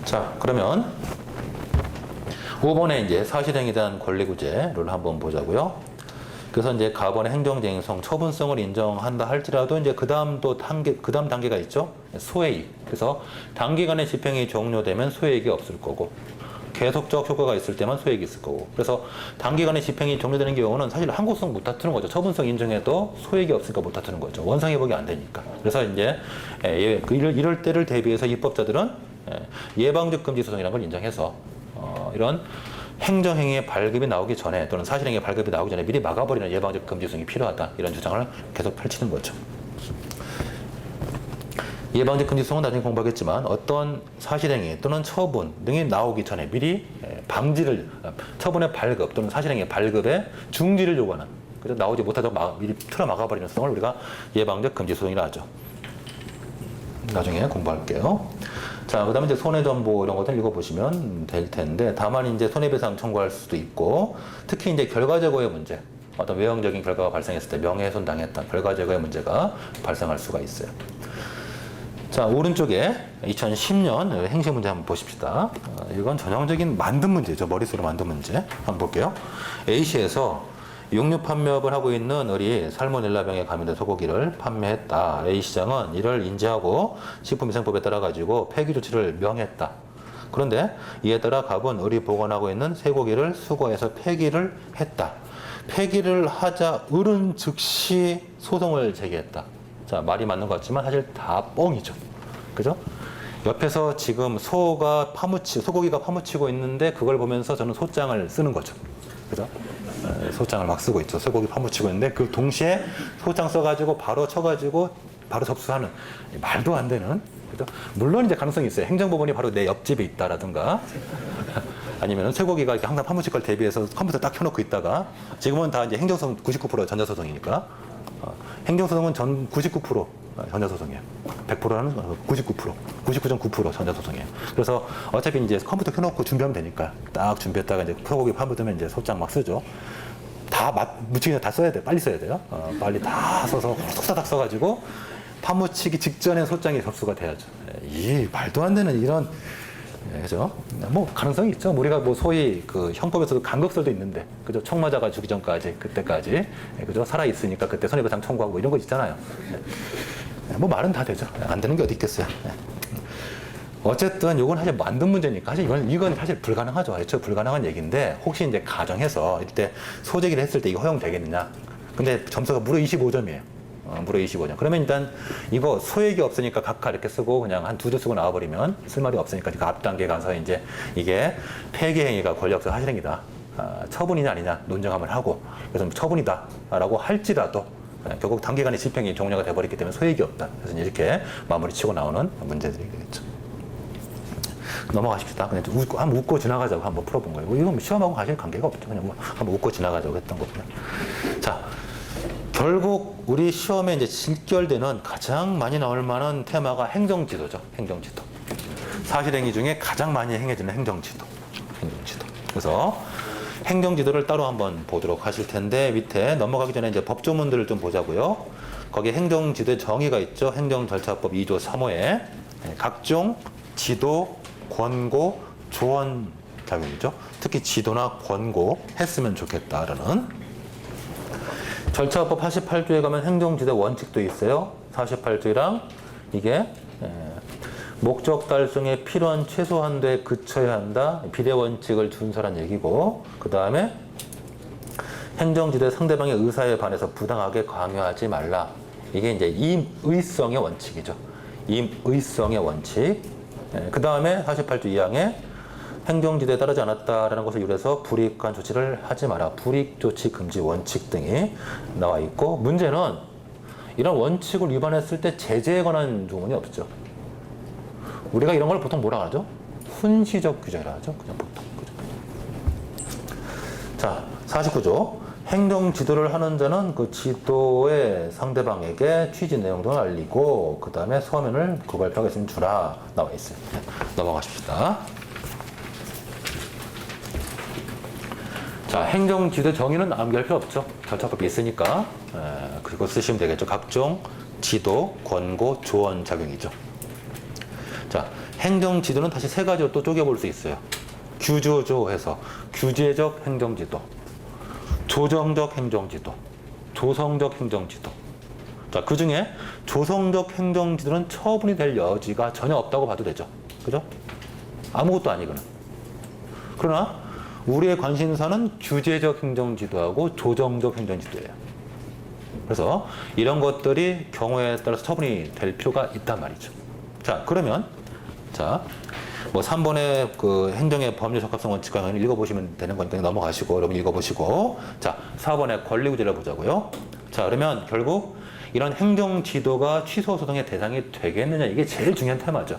자, 그러면 5번에 이제 사실행위에 대한 권리구제를 한번 보자고요. 그래서 이제 가번의 행정쟁의성, 처분성을 인정한다 할지라도 이제 그 다음 단계가 있죠. 소해이익. 그래서 단기간에 집행이 종료되면 소해이익이 없을 거고, 계속적 효과가 있을 때만 소해이익이 있을 거고. 그래서 단기간에 집행이 종료되는 경우는 사실 항고성 못 다투는 거죠. 처분성 인정해도 소해이익이 없으니까 못 다투는 거죠. 원상회복이 안 되니까. 그래서 이제 이럴 때를 대비해서 입법자들은 예방적 금지 소송이라는 걸 인정해서 이런 행정행위의 발급이 나오기 전에 또는 사실행위의 발급이 나오기 전에 미리 막아버리는 예방적 금지 소송이 필요하다. 이런 주장을 계속 펼치는 거죠. 예방적 금지 소송은 나중에 공부하겠지만 어떤 사실행위 또는 처분 등이 나오기 전에 미리 처분의 발급 또는 사실행위의 발급의 중지를 요구하는, 그래서 나오지 못하도록 미리 틀어 막아버리는 소송을 우리가 예방적 금지 소송이라 하죠. 나중에 공부할게요. 자, 그 다음에 이제 손해정보 이런 것들 읽어보시면 될 텐데, 다만 이제 손해배상 청구할 수도 있고, 특히 이제 결과제고의 문제, 어떤 외형적인 결과가 발생했을 때 명예훼손 당했다, 결과제고의 문제가 발생할 수가 있어요. 자, 오른쪽에 2010년 행시 문제 한번 보십시다. 이건 전형적인 만든 문제죠. 머릿속으로 만든 문제. 한번 볼게요. A시에서 육류 판매업을 하고 있는 을이 살모넬라병에 감염된 소고기를 판매했다. A시장은 이를 인지하고 식품위생법에 따라 가지고 폐기 조치를 명했다. 그런데 이에 따라 갑은 을이 보관하고 있는 쇠고기를 수거해서 폐기를 했다. 폐기를 하자 을은 즉시 소송을 제기했다. 자, 말이 맞는 것 같지만 사실 다 뻥이죠. 그죠? 옆에서 지금 소고기가 파묻히고 있는데 그걸 보면서 저는 소장을 쓰는 거죠. 그죠? 소장을 막 쓰고 있죠. 소고기 파묻히고 있는데 그 동시에 소장 써가지고 바로 쳐가지고 바로 접수하는, 말도 안 되는. 그죠? 물론 이제 가능성이 있어요. 행정법원이 바로 내 옆집에 있다라든가 아니면 쇠고기가 이렇게 항상 파묻힐 걸 대비해서 컴퓨터 딱 켜놓고 있다가, 지금은 다 이제 행정소송 99% 전자소송이니까 행정소송은 전 99% 전자소송이에요. 100%라는 99.9% 전자소송이에요. 그래서 어차피 이제 컴퓨터 켜놓고 준비하면 되니까 딱 준비했다가 이제 소고기 파묻으면 이제 소장 막 쓰죠. 다 묻히기 전에 다 써야 돼요. 빨리 써야 돼요. 빨리 다 써서 속사닥 써가지고 파묻히기 직전에 소장이 접수가 돼야죠. 이 말도 안 되는 이런, 그죠? 뭐 가능성이 있죠. 우리가 뭐 소위 그 형법에서도 간극설도 있는데, 그죠? 총 맞아가 죽기 전까지, 그때까지, 그죠? 살아 있으니까 그때 손해배상 청구하고 뭐 이런 거 있잖아요. 뭐 말은 다 되죠. 안 되는 게 어디 있겠어요. 어쨌든 이건 사실 만든 문제니까 사실 이건 사실 불가능하죠. 애초에 불가능한 얘기인데, 혹시 이제 가정해서 이때 소제기를 했을 때 이거 허용되겠느냐? 근데 점수가 무려 25점이에요. 무려 25점. 그러면 일단 이거 소액이 없으니까 각하 이렇게 쓰고 그냥 한 2줄 쓰고 나와버리면 쓸 말이 없으니까 그 앞 단계 가서 이제 이게 폐기행위가 권력적 사실행위다. 처분이냐 아니냐 논쟁함을 하고, 그래서 처분이다라고 할지라도 결국 단기간에 집행이 종료가 돼버렸기 때문에 소액이 없다. 그래서 이렇게 마무리 치고 나오는 문제들이 되겠죠. 넘어가십시다. 그냥 한번 웃고 지나가자고 한번 풀어본 거예요. 이건 시험하고 사실 관계가 없죠. 그냥 뭐 한번 웃고 지나가자고 했던 거고요. 자, 결국 우리 시험에 이제 직결되는 가장 많이 나올 만한 테마가 행정지도죠. 행정지도. 사실행위 중에 가장 많이 행해지는 행정지도. 그래서 행정지도를 따로 한번 보도록 하실 텐데, 밑에 넘어가기 전에 이제 법조문들을 좀 보자고요. 거기에 행정지도의 정의가 있죠. 행정절차법 2조 3호에 각종 지도, 권고, 조언 작용이죠. 특히 지도나 권고 했으면 좋겠다라는. 절차법 48조에 가면 행정지도 원칙도 있어요. 48조랑 이게 목적 달성에 필요한 최소한도에 그쳐야 한다. 비례 원칙을 준수란 얘기고, 그 다음에 행정지도의 상대방의 의사에 반해서 부당하게 강요하지 말라. 이게 이제 임의성의 원칙이죠. 임의성의 원칙. 그 다음에 48조 2항에 행정지도에 따르지 않았다라는 것을 이유해서 불이익한 조치를 하지 마라. 불이익 조치 금지 원칙 등이 나와 있고, 문제는 이런 원칙을 위반했을 때 제재에 관한 조문이 없죠. 우리가 이런 걸 보통 뭐라 하죠? 훈시적 규제라 하죠. 그냥 보통. 그죠? 자, 49조. 행정 지도를 하는 자는 그 지도의 상대방에게 취지 내용 등을 알리고 그 다음에 서면을 고발표하겠으면 주라 나와 있어요. 넘어가십시다. 자, 행정 지도 정의는 암기할 필요 없죠. 절차법이 있으니까. 그리고 쓰시면 되겠죠. 각종 지도, 권고, 조언 작용이죠. 자, 행정 지도는 다시 세 가지로 또 쪼개볼 수 있어요. 규조조해서 규제적 행정지도, 조정적 행정지도, 조성적 행정지도. 자, 그 중에 조성적 행정지도는 처분이 될 여지가 전혀 없다고 봐도 되죠. 그죠? 아무것도 아니거든. 그러나 우리의 관심사는 규제적 행정지도하고 조정적 행정지도예요. 그래서 이런 것들이 경우에 따라서 처분이 될 필요가 있단 말이죠. 자, 그러면 자, 뭐 3번의 그 행정의 법률 적합성 원칙과 읽어보시면 되는 거니까 넘어가시고 여러분 읽어보시고 자, 4번의 권리구제를 보자고요. 자, 그러면 결국 이런 행정 지도가 취소 소송의 대상이 되겠느냐 이게 제일 중요한 테마죠.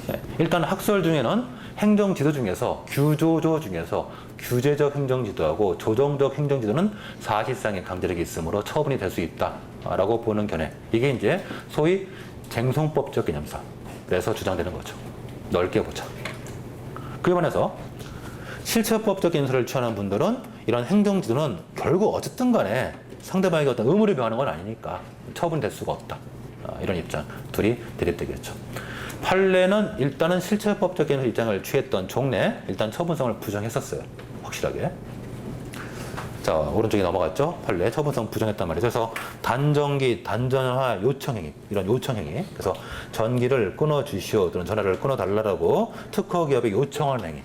네. 일단 학설 중에는 행정 지도 중에서 규조조 중에서 규제적 행정 지도하고 조정적 행정 지도는 사실상의 강제력이 있으므로 처분이 될 수 있다라고 보는 견해. 이게 이제 소위 쟁송법적 개념사. 그래서 주장되는 거죠. 넓게 보자. 그에 반해서 실체법적 인사를 취하는 분들은 이런 행정 지도는 결국 어쨌든 간에 상대방에게 어떤 의무를 명하는 건 아니니까 처분될 수가 없다. 이런 입장 둘이 대립되겠죠. 판례는 일단은 실체법적인 입장을 취했던 종래 일단 처분성을 부정했었어요. 확실하게. 자, 오른쪽에 넘어갔죠. 판례 처분성 부정했단 말이죠. 그래서 단전기, 단전화 요청행위 이런 요청행위. 그래서 전기를 끊어주시오 또는 전화를 끊어달라고 특허기업에 요청하는 행위.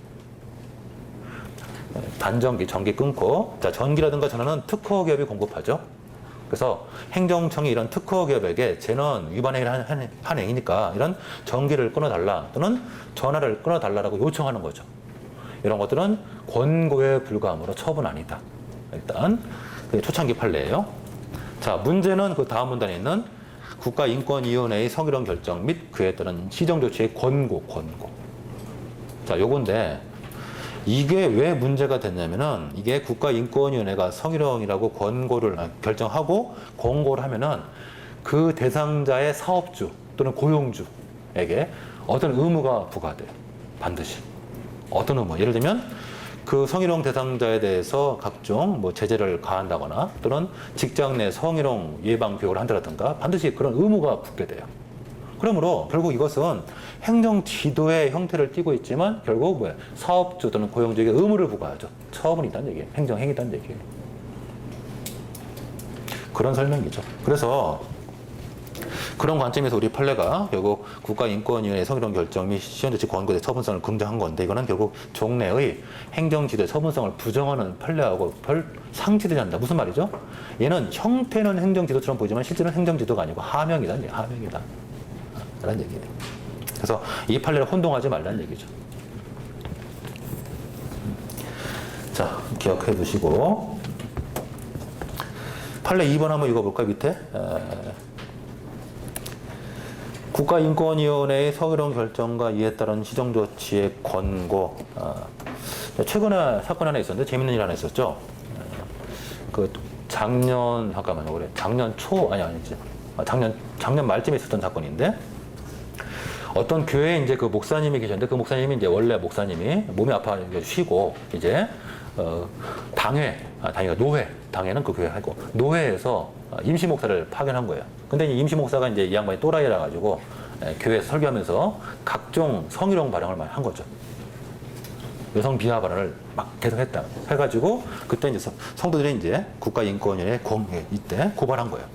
단전기, 전기 끊고 자, 전기라든가 전화는 특허기업이 공급하죠. 그래서 행정청이 이런 특허기업에게 재난 위반 행위를 한 행위니까 이런 전기를 끊어달라 또는 전화를 끊어달라고 요청하는 거죠. 이런 것들은 권고에 불과하므로 처분 아니다. 일단 초창기 판례예요. 자, 문제는 그 다음 문단에 있는 국가인권위원회의 성희롱 결정 및 그에 따른 시정조치의 권고. 자, 요건데 이게 왜 문제가 됐냐면은 이게 국가인권위원회가 성희롱이라고 결정하고 권고를 하면은 그 대상자의 사업주 또는 고용주에게 어떤 의무가 부과돼요. 반드시. 어떤 의무? 예를 들면 그 성희롱 대상자에 대해서 각종 뭐 제재를 가한다거나 또는 직장 내 성희롱 예방 교육을 한다든가 반드시 그런 의무가 붙게 돼요. 그러므로 결국 이것은 행정 지도의 형태를 띠고 있지만 결국 뭐야? 사업주 또는 고용주에게 의무를 부과하죠. 처분이 있다는 얘기예요. 행정행위 있다는 얘기예요. 그런 설명이죠. 그래서 그런 관점에서 우리 판례가 결국 국가인권위원회 성희롱 결정 및 시정조치 권고의 처분성을 긍정한 건데 이거는 결국 종래의 행정지도의 처분성을 부정하는 판례하고 별 상치되지 않는다. 무슨 말이죠? 얘는 형태는 행정지도처럼 보이지만 실제는 행정지도가 아니고 하명이다. 하명이다. 라는 얘기예요. 그래서 이 판례를 혼동하지 말라는 얘기죠. 자, 기억해 두시고 판례 2번 한번 읽어볼까요? 밑에 국가인권위원회의 성희롱 결정과 이에 따른 시정조치의 권고. 최근에 사건 하나 있었는데 재밌는 일 하나 있었죠. 그 잠깐만요. 그래. 작년 말쯤에 있었던 사건인데 어떤 교회에 이제 그 목사님이 계셨는데 그 목사님이 이제 원래 목사님이 몸이 아파 쉬고 이제 당회는 그 교회 하고 노회에서 임시 목사를 파견한 거예요. 근데 이 임시 목사가 이제 이 양반이 또라이라 가지고 교회에서 설교하면서 각종 성희롱 발언을 많이 한 거죠. 여성 비하 발언을 막 계속 했다. 해가지고 그때 이제 성도들이 이제 국가인권위원회 이때 고발한 거예요.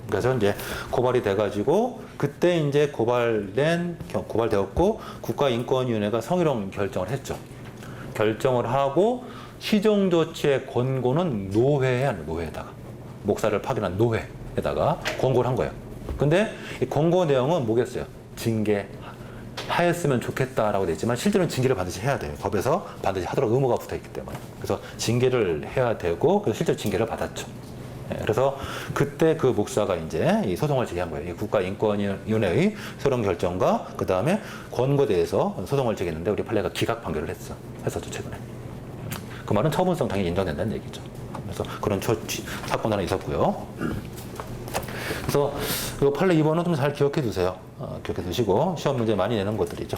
그래서 이제 고발이 돼가지고 그때 이제 고발되었고 국가인권위원회가 성희롱 결정을 했죠. 결정을 하고 시정조치의 권고는 노회에다가 목사를 파견한 노회에다가 권고를 한 거예요. 근데 이 권고 내용은 뭐겠어요? 징계하였으면 좋겠다라고 돼 있지만 실제로는 징계를 반드시 해야 돼요. 법에서 반드시 하도록 의무가 붙어 있기 때문에. 그래서 징계를 해야 되고 그래서 실제로 징계를 받았죠. 그래서 그때 그 목사가 이제 이 소송을 제기한 거예요. 이 국가인권위원회의 소송 결정과 그 다음에 권고에 대해서 소송을 제기했는데 우리 판례가 기각 판결을 했었죠 최근에. 그 말은 처분성 당연히 인정된다는 얘기죠. 그래서 그런 사건 하나 있었고요. 그래서 이 판례 2번은 좀 잘 기억해 두세요. 기억해 두시고 시험 문제 많이 내는 것들이죠.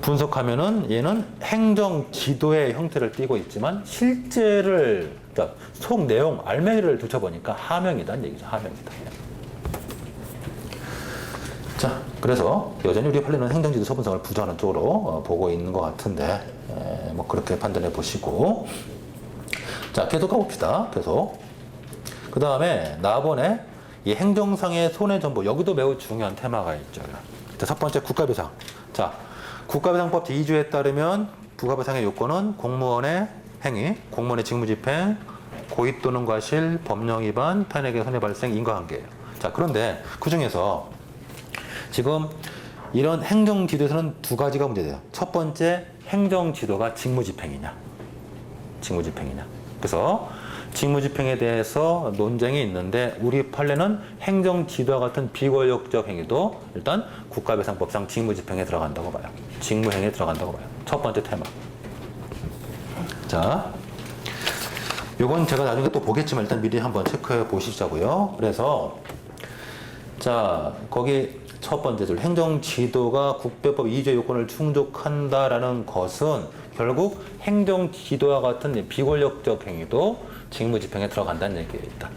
분석하면은 얘는 행정 지도의 형태를 띠고 있지만 실제를 그러니까 속 내용 알맹이를 들춰보니까 하명이다는 얘기죠. 하명이다. 자, 그래서 여전히 우리 판례는 행정지도 소분성을 부정하는 쪽으로 보고 있는 것 같은데 뭐 그렇게 판단해 보시고 자, 계속 가봅시다. 계속. 그 다음에 나번에 이 행정상의 손해 정보 여기도 매우 중요한 테마가 있죠. 자, 첫 번째 국가배상. 자, 국가배상법 제2조에 따르면 국가배상의 요건은 공무원의 행위, 공무원의 직무집행, 고의 또는 과실, 법령 위반, 타인에게 손해 발생, 인과관계예요. 자, 그런데 그 중에서 지금 이런 행정지도에서는 두 가지가 문제돼요. 첫 번째, 행정지도가 직무집행이냐. 직무집행이냐. 그래서 직무집행에 대해서 논쟁이 있는데 우리 판례는 행정지도와 같은 비권력적 행위도 일단 국가배상법상 직무집행에 들어간다고 봐요. 직무행위에 들어간다고 봐요. 첫 번째 테마. 자, 요건 제가 나중에 또 보겠지만 일단 미리 한번 체크해 보시자고요. 그래서 자, 거기 첫 번째 줄 행정지도가 국배법 2조 요건을 충족한다라는 것은 결국 행정지도와 같은 비권력적 행위도 직무집행에 들어간다는 얘기에 있다.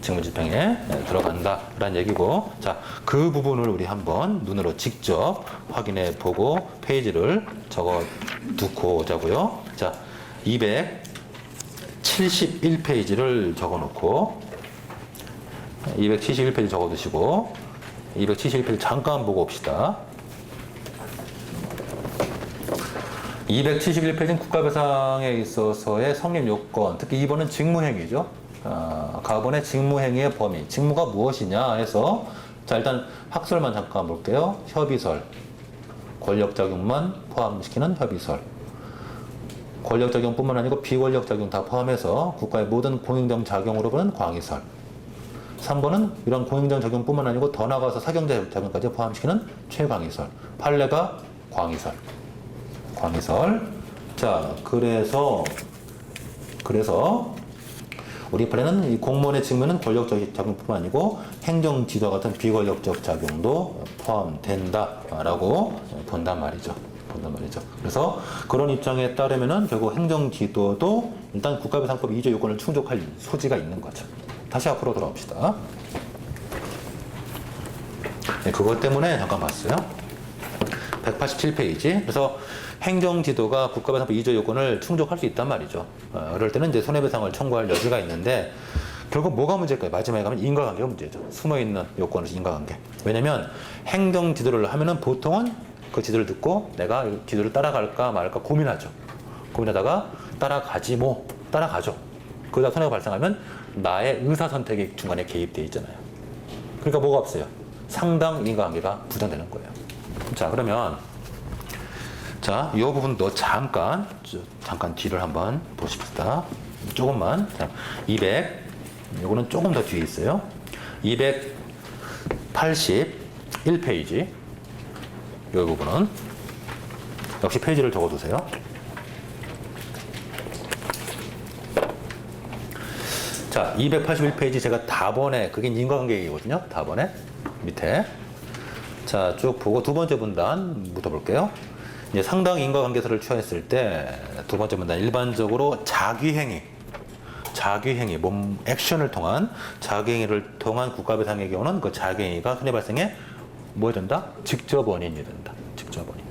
직무집행에 들어간다라는 얘기고, 자, 그 부분을 우리 한번 눈으로 직접 확인해 보고 페이지를 적어 두고 오자고요. 자, 271페이지를 적어 놓고 271페이지 적어 두시고 271페이지 잠깐 보고 옵시다. 271페이지는 국가배상에 있어서의 성립 요건, 특히 2번은 직무행위죠. 가번의 직무행위의 범위, 직무가 무엇이냐 해서 자, 일단 학설만 잠깐 볼게요. 협의설, 권력작용만 포함시키는 협의설. 권력작용뿐만 아니고 비권력작용 다 포함해서 국가의 모든 공행정 작용으로 보는 광의설. 3번은 이런 공행정 작용뿐만 아니고 더 나아가서 사경제 작용까지 포함시키는 최광의설. 판례가 광의설. 광의설. 자, 그래서 우리 판례는 이 공무원의 직무는 권력적 작용뿐만 아니고 행정지도와 같은 비권력적 작용도 포함된다라고 본단 말이죠. 그래서 그런 입장에 따르면은 결국 행정지도도 일단 국가배상법 2조 요건을 충족할 소지가 있는 거죠. 다시 앞으로 돌아옵시다. 네, 그것 때문에 잠깐 봤어요. 187페이지. 그래서 행정지도가 국가배상법 2조 요건을 충족할 수 있단 말이죠. 그럴 때는 이제 손해배상을 청구할 여지가 있는데 결국 뭐가 문제일까요? 마지막에 가면 인과관계가 문제죠. 숨어있는 요건은 인과관계. 왜냐면 행정지도를 하면은 보통은 그 지도를 듣고 내가 지도를 따라갈까 말까 고민하죠. 고민하다가 따라가죠. 그러다 손해가 발생하면 나의 의사선택이 중간에 개입되어 있잖아요. 그러니까 뭐가 없어요? 상당 인과관계가 부정되는 거예요. 자, 그러면 자, 이 부분도 잠깐 뒤를 한번 보십시다. 조금만. 자, 200, 요거는 조금 더 뒤에 있어요. 281페이지. 이 부분은 역시 페이지를 적어두세요. 자, 281페이지 제가 다번에, 그게 인과관계 얘기거든요. 다번에 밑에. 자, 쭉 보고 두 번째 문단부터 볼게요. 이제 상당 인과관계설을 취하했을 때 두 번째 문단 일반적으로 자기행위, 몸 액션을 통한 자기행위를 통한 국가배상의 경우는 그 자기행위가 손해 발생에 뭐 된다? 직접 원인이 된다. 직접 원인.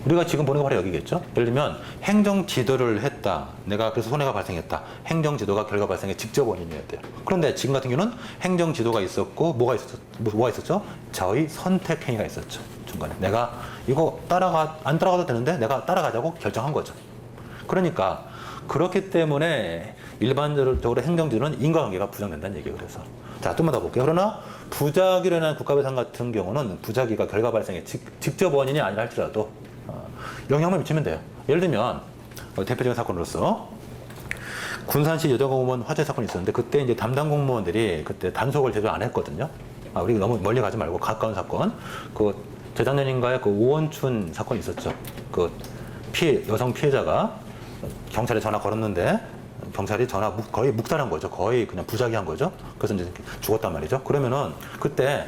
우리가 지금 보는 거 바로 여기겠죠? 예를 들면 행정지도를 했다. 내가 그래서 손해가 발생했다. 행정지도가 결과 발생의 직접 원인이어야 돼요. 그런데 지금 같은 경우는 행정지도가 있었고 뭐가 있었죠? 저의 선택행위가 있었죠. 중간에 내가 이거 안 따라가도 되는데 내가 따라가자고 결정한 거죠. 그러니까 그렇기 때문에 일반적으로 행정지도는 인과관계가 부정된다는 얘기예요. 그래서 자, 좀 더 볼게요. 그러나 부작위로 인한 국가배상 같은 경우는 부작위가 결과 발생의 직접 원인이 아니라 할지라도 영향만 미치면 돼요. 예를 들면 대표적인 사건으로서 군산시 여자공무원 화재 사건이 있었는데 그때 이제 담당 공무원들이 그때 단속을 제대로 안 했거든요. 우리 너무 멀리 가지 말고 가까운 사건. 그 재작년인가에 그 오원춘 사건이 있었죠. 그 여성 피해자가 경찰에 전화 걸었는데 경찰이 전화 거의 묵살한 거죠. 거의 그냥 부작위한 거죠. 그래서 이제 죽었단 말이죠. 그러면은 그때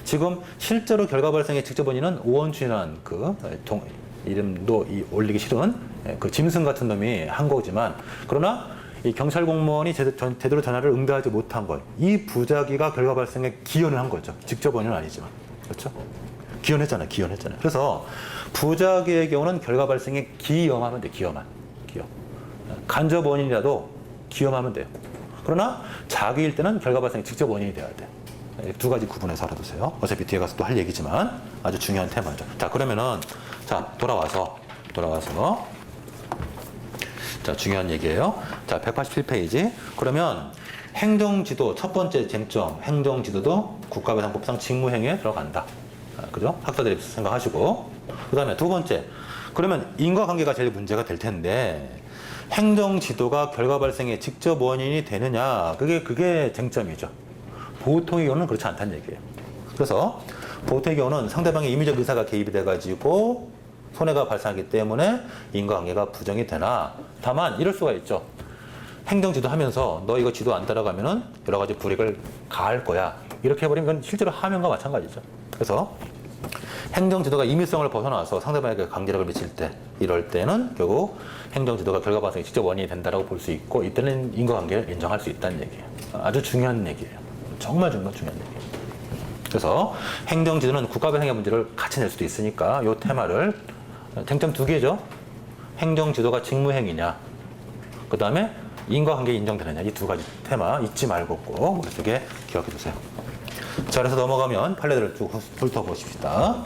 지금 실제로 결과 발생의 직접 원인은 오원춘이라는 이름도 올리기 싫은 그 짐승 같은 놈이 한 거지만, 그러나 이 경찰 공무원이 제대로 전화를 응대하지 못한 것, 이 부작위가 결과 발생에 기여를 한 거죠. 직접 원인은 아니지만. 그렇죠? 기여했잖아요. 그래서 부작위의 경우는 결과 발생에 기여하면 돼. 기여. 간접 원인이라도 기여하면 돼요. 그러나 자기일 때는 결과 발생의 직접 원인이 돼야 돼. 두 가지 구분해서 알아두세요. 어차피 뒤에 가서 또 할 얘기지만 아주 중요한 테마죠. 자, 그러면은 돌아와서 자, 중요한 얘기예요. 자, 187페이지. 그러면 행정지도 첫 번째 쟁점, 행정지도도 국가배상법상 직무행위에 들어간다. 그죠? 학자들이 생각하시고. 그 다음에 두 번째, 그러면 인과관계가 제일 문제가 될 텐데, 행정지도가 결과 발생의 직접 원인이 되느냐, 그게 쟁점이죠. 보통의 경우는 그렇지 않다는 얘기예요. 그래서 보통의 경우는 상대방의 임의적 의사가 개입이 돼가지고 손해가 발생하기 때문에 인과관계가 부정이 되나, 다만 이럴 수가 있죠. 행정지도 하면서 너 이거 지도 안 따라가면은 여러 가지 불이익을 가할 거야, 이렇게 해버리면 그건 실제로 하면과 마찬가지죠. 그래서 행정지도가 임의성을 벗어나서 상대방에게 강제력을 미칠 때, 이럴 때는 결국 행정지도가 결과 발생의 직접 원인이 된다고 볼 수 있고, 이때는 인과관계를 인정할 수 있다는 얘기예요. 아주 중요한 얘기예요. 정말 중요한 얘기예요. 그래서 행정지도는 국가배상의 문제를 같이 낼 수도 있으니까 이 테마를, 쟁점 두 개죠. 행정지도가 직무행위냐, 그 다음에 인과관계 인정되느냐, 이 두 가지 테마 잊지 말고 꼭 머릿속에 기억해 두세요. 자, 그래서 넘어가면 판례들을 쭉 훑어보십시다.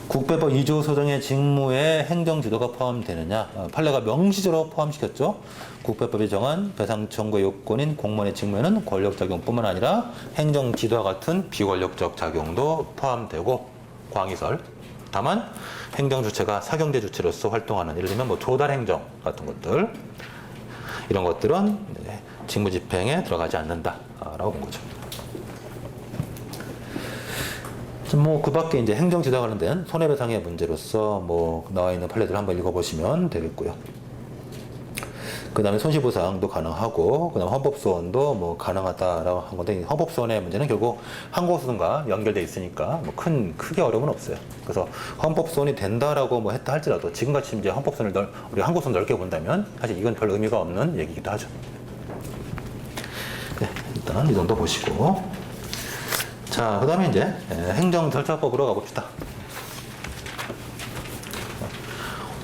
국배법 2조 소정의 직무에 행정지도가 포함되느냐, 판례가 명시적으로 포함시켰죠. 국배법이 정한 배상 청구의 요건인 공무원의 직무에는 권력작용뿐만 아니라 행정지도와 같은 비권력적 작용도 포함되고, 광의설. 다만 행정주체가 사경제 주체로서 활동하는, 예를 들면 조달행정 같은 것들, 이런 것들은 직무집행에 들어가지 않는다라고 본 거죠. 그 밖에 이제 행정지도와 관련된 손해배상의 문제로서 나와 있는 판례들 한번 읽어보시면 되겠고요. 그 다음에 손실보상도 가능하고, 그 다음에 헌법소원도 가능하다라고 한 건데, 헌법소원의 문제는 결국 항고소송과 연결돼 있으니까 크게 어려움은 없어요. 그래서 헌법소원이 된다라고 했다 할지라도 지금같이 이제 헌법소원을 우리 항고소원 넓게 본다면 사실 이건 별 의미가 없는 얘기이기도 하죠. 네, 일단 이 정도 보시고, 자, 그 다음에 이제 행정절차법으로 가봅시다.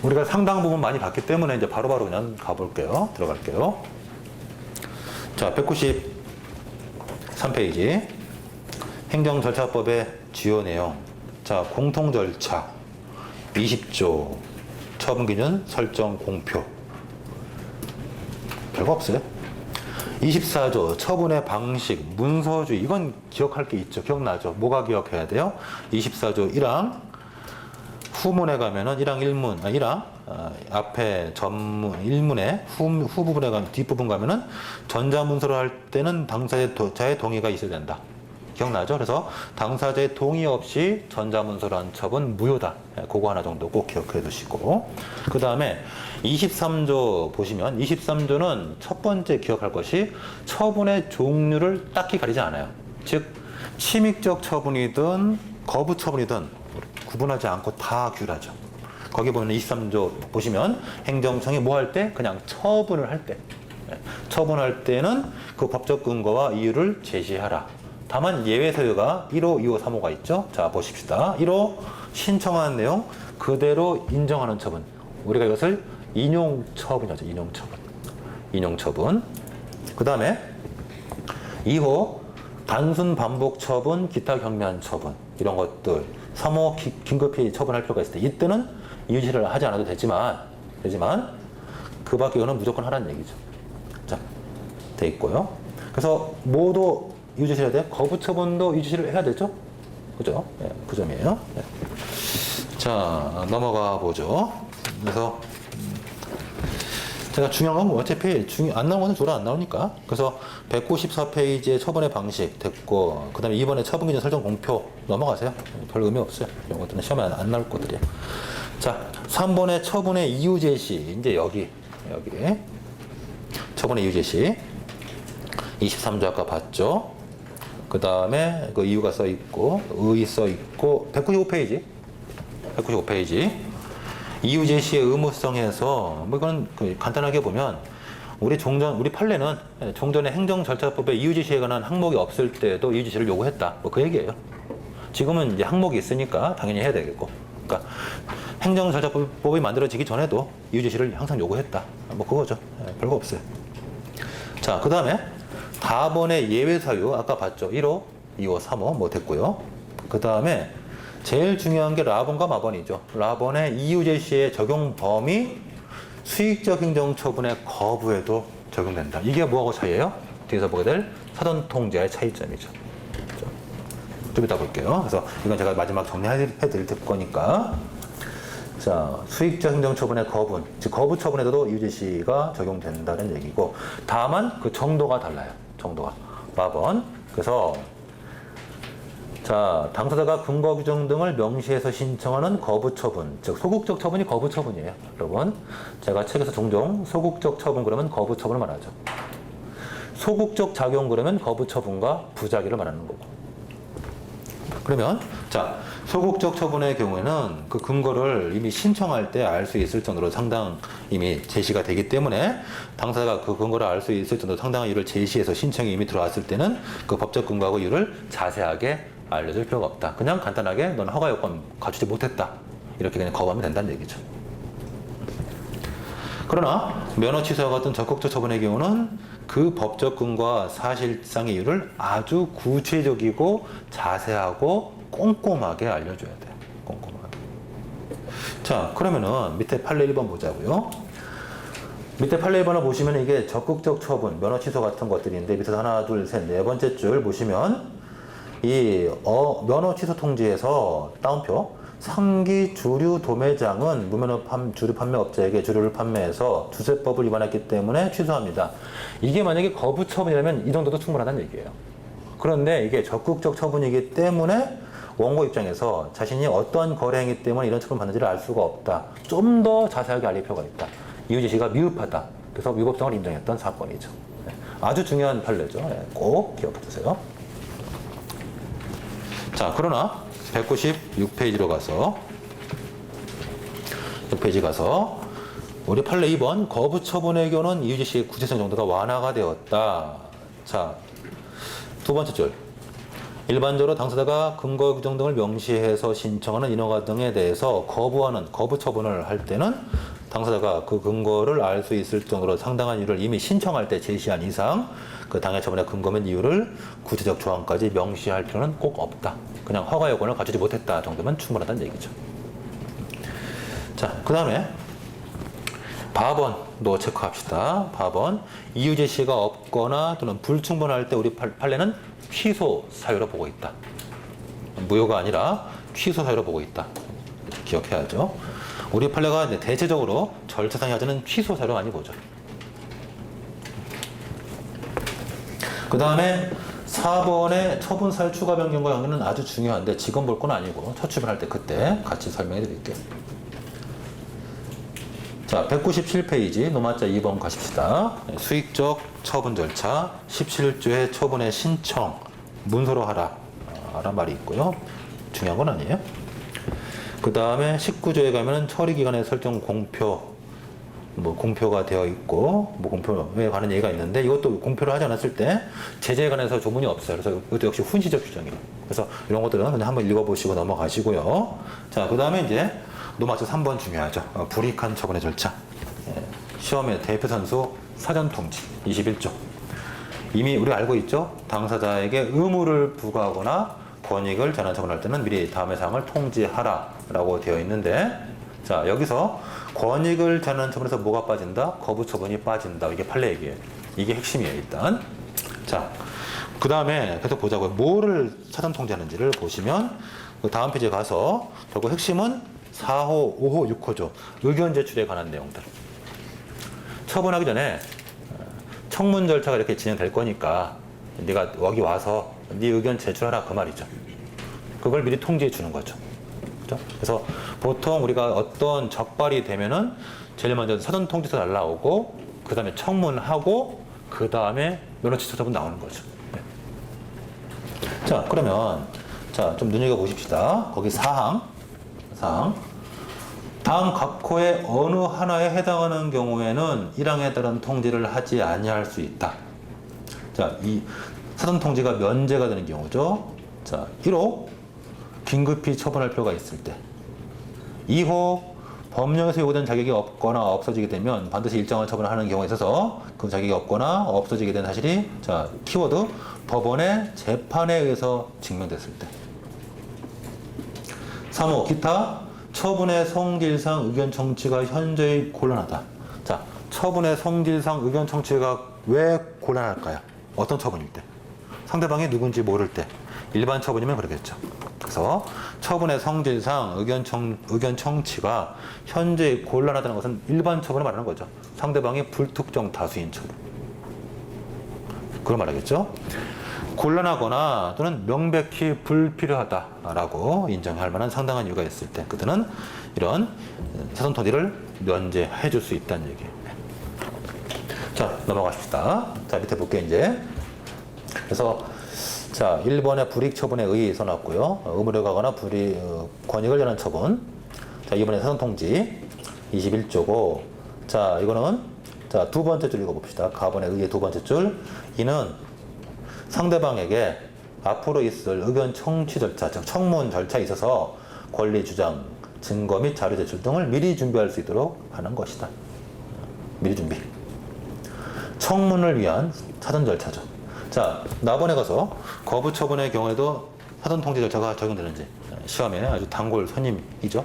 우리가 상당 부분 많이 봤기 때문에 이제 바로바로 그냥 가볼게요. 들어갈게요. 자, 193페이지. 행정절차법의 주요 내용. 자, 공통절차. 20조. 처분기준 설정 공표. 별거 없어요. 24조. 처분의 방식, 문서주의. 이건 기억할 게 있죠. 기억나죠? 뭐가 기억해야 돼요? 24조 1항. 후문에 가면은 1항 1문, 1항 앞에 전문 1문에 후부분에 가면 뒷부분 가면은 전자문서를 할 때는 당사자의 동의가 있어야 된다. 기억나죠? 그래서 당사자의 동의 없이 전자문서를 한 첩은 무효다. 그거 하나 정도 꼭 기억해 두시고, 그 다음에 23조 보시면 23조는 첫 번째 기억할 것이 처분의 종류를 딱히 가리지 않아요. 즉 침익적 처분이든 거부 처분이든 구분하지 않고 다 규율하죠. 거기 보면 23조 보시면 행정청이 뭐 할 때? 그냥 처분을 할 때. 처분할 때는 그 법적 근거와 이유를 제시하라. 다만 예외 사유가 1호, 2호, 3호가 있죠. 자, 보십시다. 1호, 신청한 내용 그대로 인정하는 처분. 우리가 이것을 인용처분이죠. 인용처분. 그 다음에 2호, 단순 반복 처분, 기타 경미한 처분. 이런 것들. 3호, 긴급히 처분할 필요가 있을 때. 이때는 이유시를 하지 않아도 되지만 그 밖에는 무조건 하라는 얘기죠. 자, 돼 있고요. 그래서 모두 이유제시를 해야 돼. 거부 처분도 이유제시를 해야 되죠. 그죠? 네, 그 점이에요. 네. 자, 넘어가 보죠. 그래서 제가 중요한 건 어차피 안 나오는 거는 안 나오니까. 그래서 194페이지의 처분의 방식 됐고, 그 다음에 이번에 처분기준 설정 공표 넘어가세요. 별 의미 없어요. 이런 것들은 시험에 안 나올 것들이에요. 자, 3번의 처분의 이유 제시. 이제 여기 처분의 이유 제시. 23조 아까 봤죠? 그 다음에 그 이유가 써 있고, 의 써 있고, 195페이지. 195페이지. 이유 제시의 의무성에서, 뭐 이건 간단하게 보면, 우리 판례는 종전의 행정절차법에 이유 제시에 관한 항목이 없을 때도 이유 제시를 요구했다. 뭐 그 얘기예요. 지금은 이제 항목이 있으니까 당연히 해야 되겠고. 그러니까 행정절차법이 만들어지기 전에도 이유 제시를 항상 요구했다. 뭐 그거죠. 별거 없어요. 자, 그 다음에 4번의 예외 사유 아까 봤죠. 1호, 2호, 3호 뭐 됐고요. 그 다음에 제일 중요한 게 라번과 마번이죠. 라번의 이유 제시의 적용 범위 수익적 행정처분의 거부에도 적용된다. 이게 뭐하고 차이예요? 뒤에서 보게 될 사전 통제의 차이점이죠. 좀 이따 볼게요. 그래서 이건 제가 마지막 정리해 드릴 거니까. 자, 수익적 행정처분의 거부, 즉 거부 처분에도 이유 제시가 적용된다는 얘기고, 다만 그 정도가 달라요. 정도가. 마번. 그래서 자, 당사자가 근거 규정 등을 명시해서 신청하는 거부 처분, 즉 소극적 처분이 거부 처분이에요. 여러분, 제가 책에서 종종 소극적 처분 그러면 거부 처분을 말하죠. 소극적 작용 그러면 거부 처분과 부작위를 말하는 거고. 그러면 자, 소극적 처분의 경우에는 그 근거를 이미 신청할 때 알 수 있을 정도로 상당 이미 제시가 되기 때문에 당사자가 그 근거를 알 수 있을 정도로 상당한 이유를 제시해서 신청이 이미 들어왔을 때는 그 법적 근거하고 이유를 자세하게 알려줄 필요가 없다. 그냥 간단하게 너는 허가 요건 갖추지 못했다. 이렇게 그냥 거부하면 된다는 얘기죠. 그러나 면허 취소와 같은 적극적 처분의 경우는 그 법적 근거와 사실상의 이유를 아주 구체적이고 자세하고 꼼꼼하게 알려줘야 돼. 꼼꼼하게. 자, 그러면은 밑에 판례 1번 보자고요. 밑에 판례 1번을 보시면 이게 적극적 처분, 면허 취소 같은 것들인데 밑에서 하나, 둘, 셋, 네 번째 줄 보시면 이 면허 취소 통지에서 따옴표 상기 주류 도매장은 무면허 주류 판매업자에게 주류를 판매해서 주세법을 위반했기 때문에 취소합니다. 이게 만약에 거부 처분이라면 이 정도도 충분하다는 얘기예요. 그런데 이게 적극적 처분이기 때문에 원고 입장에서 자신이 어떤 거래 행위 때문에 이런 처분 받는지를 알 수가 없다. 좀 더 자세하게 알릴 필요가 있다. 이유 제시가 미흡하다. 그래서 위법성을 인정했던 사건이죠. 아주 중요한 판례죠. 꼭 기억해 두세요. 자, 그러나 196페이지로 가서 6페이지 가서 우리 판례 2번 거부 처분의 경우는 이유 제시의 구체성 정도가 완화가 되었다. 자, 두 번째 줄. 일반적으로 당사자가 근거 규정 등을 명시해서 신청하는 인허가 등에 대해서 거부 처분을 할 때는 당사자가 그 근거를 알 수 있을 정도로 상당한 이유를 이미 신청할 때 제시한 이상 그 당해 처분의 근거면 이유를 구체적 조항까지 명시할 필요는 꼭 없다. 그냥 허가 요건을 갖추지 못했다 정도면 충분하다는 얘기죠. 자, 그 다음에 바번도 체크합시다. 바번 이유 제시가 없거나 또는 불충분할 때 우리 판례는 취소 사유로 보고 있다. 무효가 아니라 취소 사유로 보고 있다. 기억해야죠. 우리 판례가 대체적으로 절차상의 하자는 취소 사유로 많이 보죠. 그 다음에 4번의 처분 사유 추가 변경과 연계는 아주 중요한데 지금 볼 건 아니고 첫 출발할 때 그때 같이 설명해 드릴게요. 자, 197페이지 노마자 2번 가십시다. 수익적 처분 절차 17조의 처분의 신청 문서로 하라 라는 말이 있고요. 중요한 건 아니에요. 그 다음에 19조에 가면은 처리기간의 설정 공표가 되어 있고 공표에 관한 얘기가 있는데 이것도 공표를 하지 않았을 때 제재에 관해서 조문이 없어요. 그래서 이것도 역시 훈시적 규정이에요. 그래서 이런 것들은 그냥 한번 읽어보시고 넘어가시고요. 자, 그 다음에 이제 노마저 3번 중요하죠. 불이익한 처분의 절차. 시험의 대표 선수 사전 통지 21조. 이미 우리 알고 있죠. 당사자에게 의무를 부과하거나 권익을 제한 처분할 때는 미리 다음의 사항을 통지하라라고 되어 있는데, 자, 여기서 권익을 제한 처분에서 뭐가 빠진다? 거부 처분이 빠진다. 이게 판례 얘기예요. 이게 핵심이에요, 일단. 자, 그 다음에 계속 보자고요. 뭐를 사전 통지하는지를 보시면 그 다음 페이지에 가서 결국 핵심은 4호, 5호, 6호죠. 의견 제출에 관한 내용들. 처분하기 전에 청문 절차가 이렇게 진행될 거니까 네가 여기 와서 네 의견 제출하라 그 말이죠. 그걸 미리 통지해 주는 거죠. 그죠? 그래서 보통 우리가 어떤 적발이 되면은 제일 먼저 사전통지서 날라오고 그 다음에 청문하고 그 다음에 면허취소 처분 나오는 거죠. 네. 자, 그러면 자, 좀 눈여겨보십시다. 거기 사항. 다음 각호의 어느 하나에 해당하는 경우에는 1항에 따른 통지를 하지 아니할 수 있다. 자, 이 사전통지가 면제가 되는 경우죠. 자, 1호 긴급히 처분할 필요가 있을 때. 2호 법령에서 요구되는 자격이 없거나 없어지게 되면 반드시 일정한 처분을 하는 경우에 있어서 그 자격이 없거나 없어지게 된 사실이 자, 키워드 법원의 재판에 의해서 증명됐을 때. 3호 기타 처분의 성질상 의견 청취가 현저히 곤란하다. 자, 처분의 성질상 의견 청취가 왜 곤란할까요? 어떤 처분일 때? 상대방이 누군지 모를 때. 일반 처분이면 그러겠죠. 그래서 처분의 성질상 의견 청취가 현저히 곤란하다는 것은 일반 처분을 말하는 거죠. 상대방이 불특정 다수인 처분. 그걸 말하겠죠. 곤란하거나 또는 명백히 불필요하다라고 인정할 만한 상당한 이유가 있을 때 그때는 이런 사전통지를 면제해 줄 수 있다는 얘기예요. 자, 넘어가십시다. 자, 밑에 볼게요, 이제. 그래서 자, 1번에 불이익 처분에 의의 써놨고요. 의무를 가거나 권익을 전한 처분. 자, 2번에 사전통지 21조고. 자, 이거는 자, 두 번째 줄 읽어봅시다. 가번에 의의 두 번째 줄. 이는 상대방에게 앞으로 있을 의견 청취 절차, 즉 청문 절차에 있어서 권리 주장, 증거 및 자료 제출 등을 미리 준비할 수 있도록 하는 것이다. 미리 준비. 청문을 위한 사전 절차죠. 자, 나번에 가서 거부 처분의 경우에도 사전 통지 절차가 적용되는지 시험에 아주 단골 손님이죠.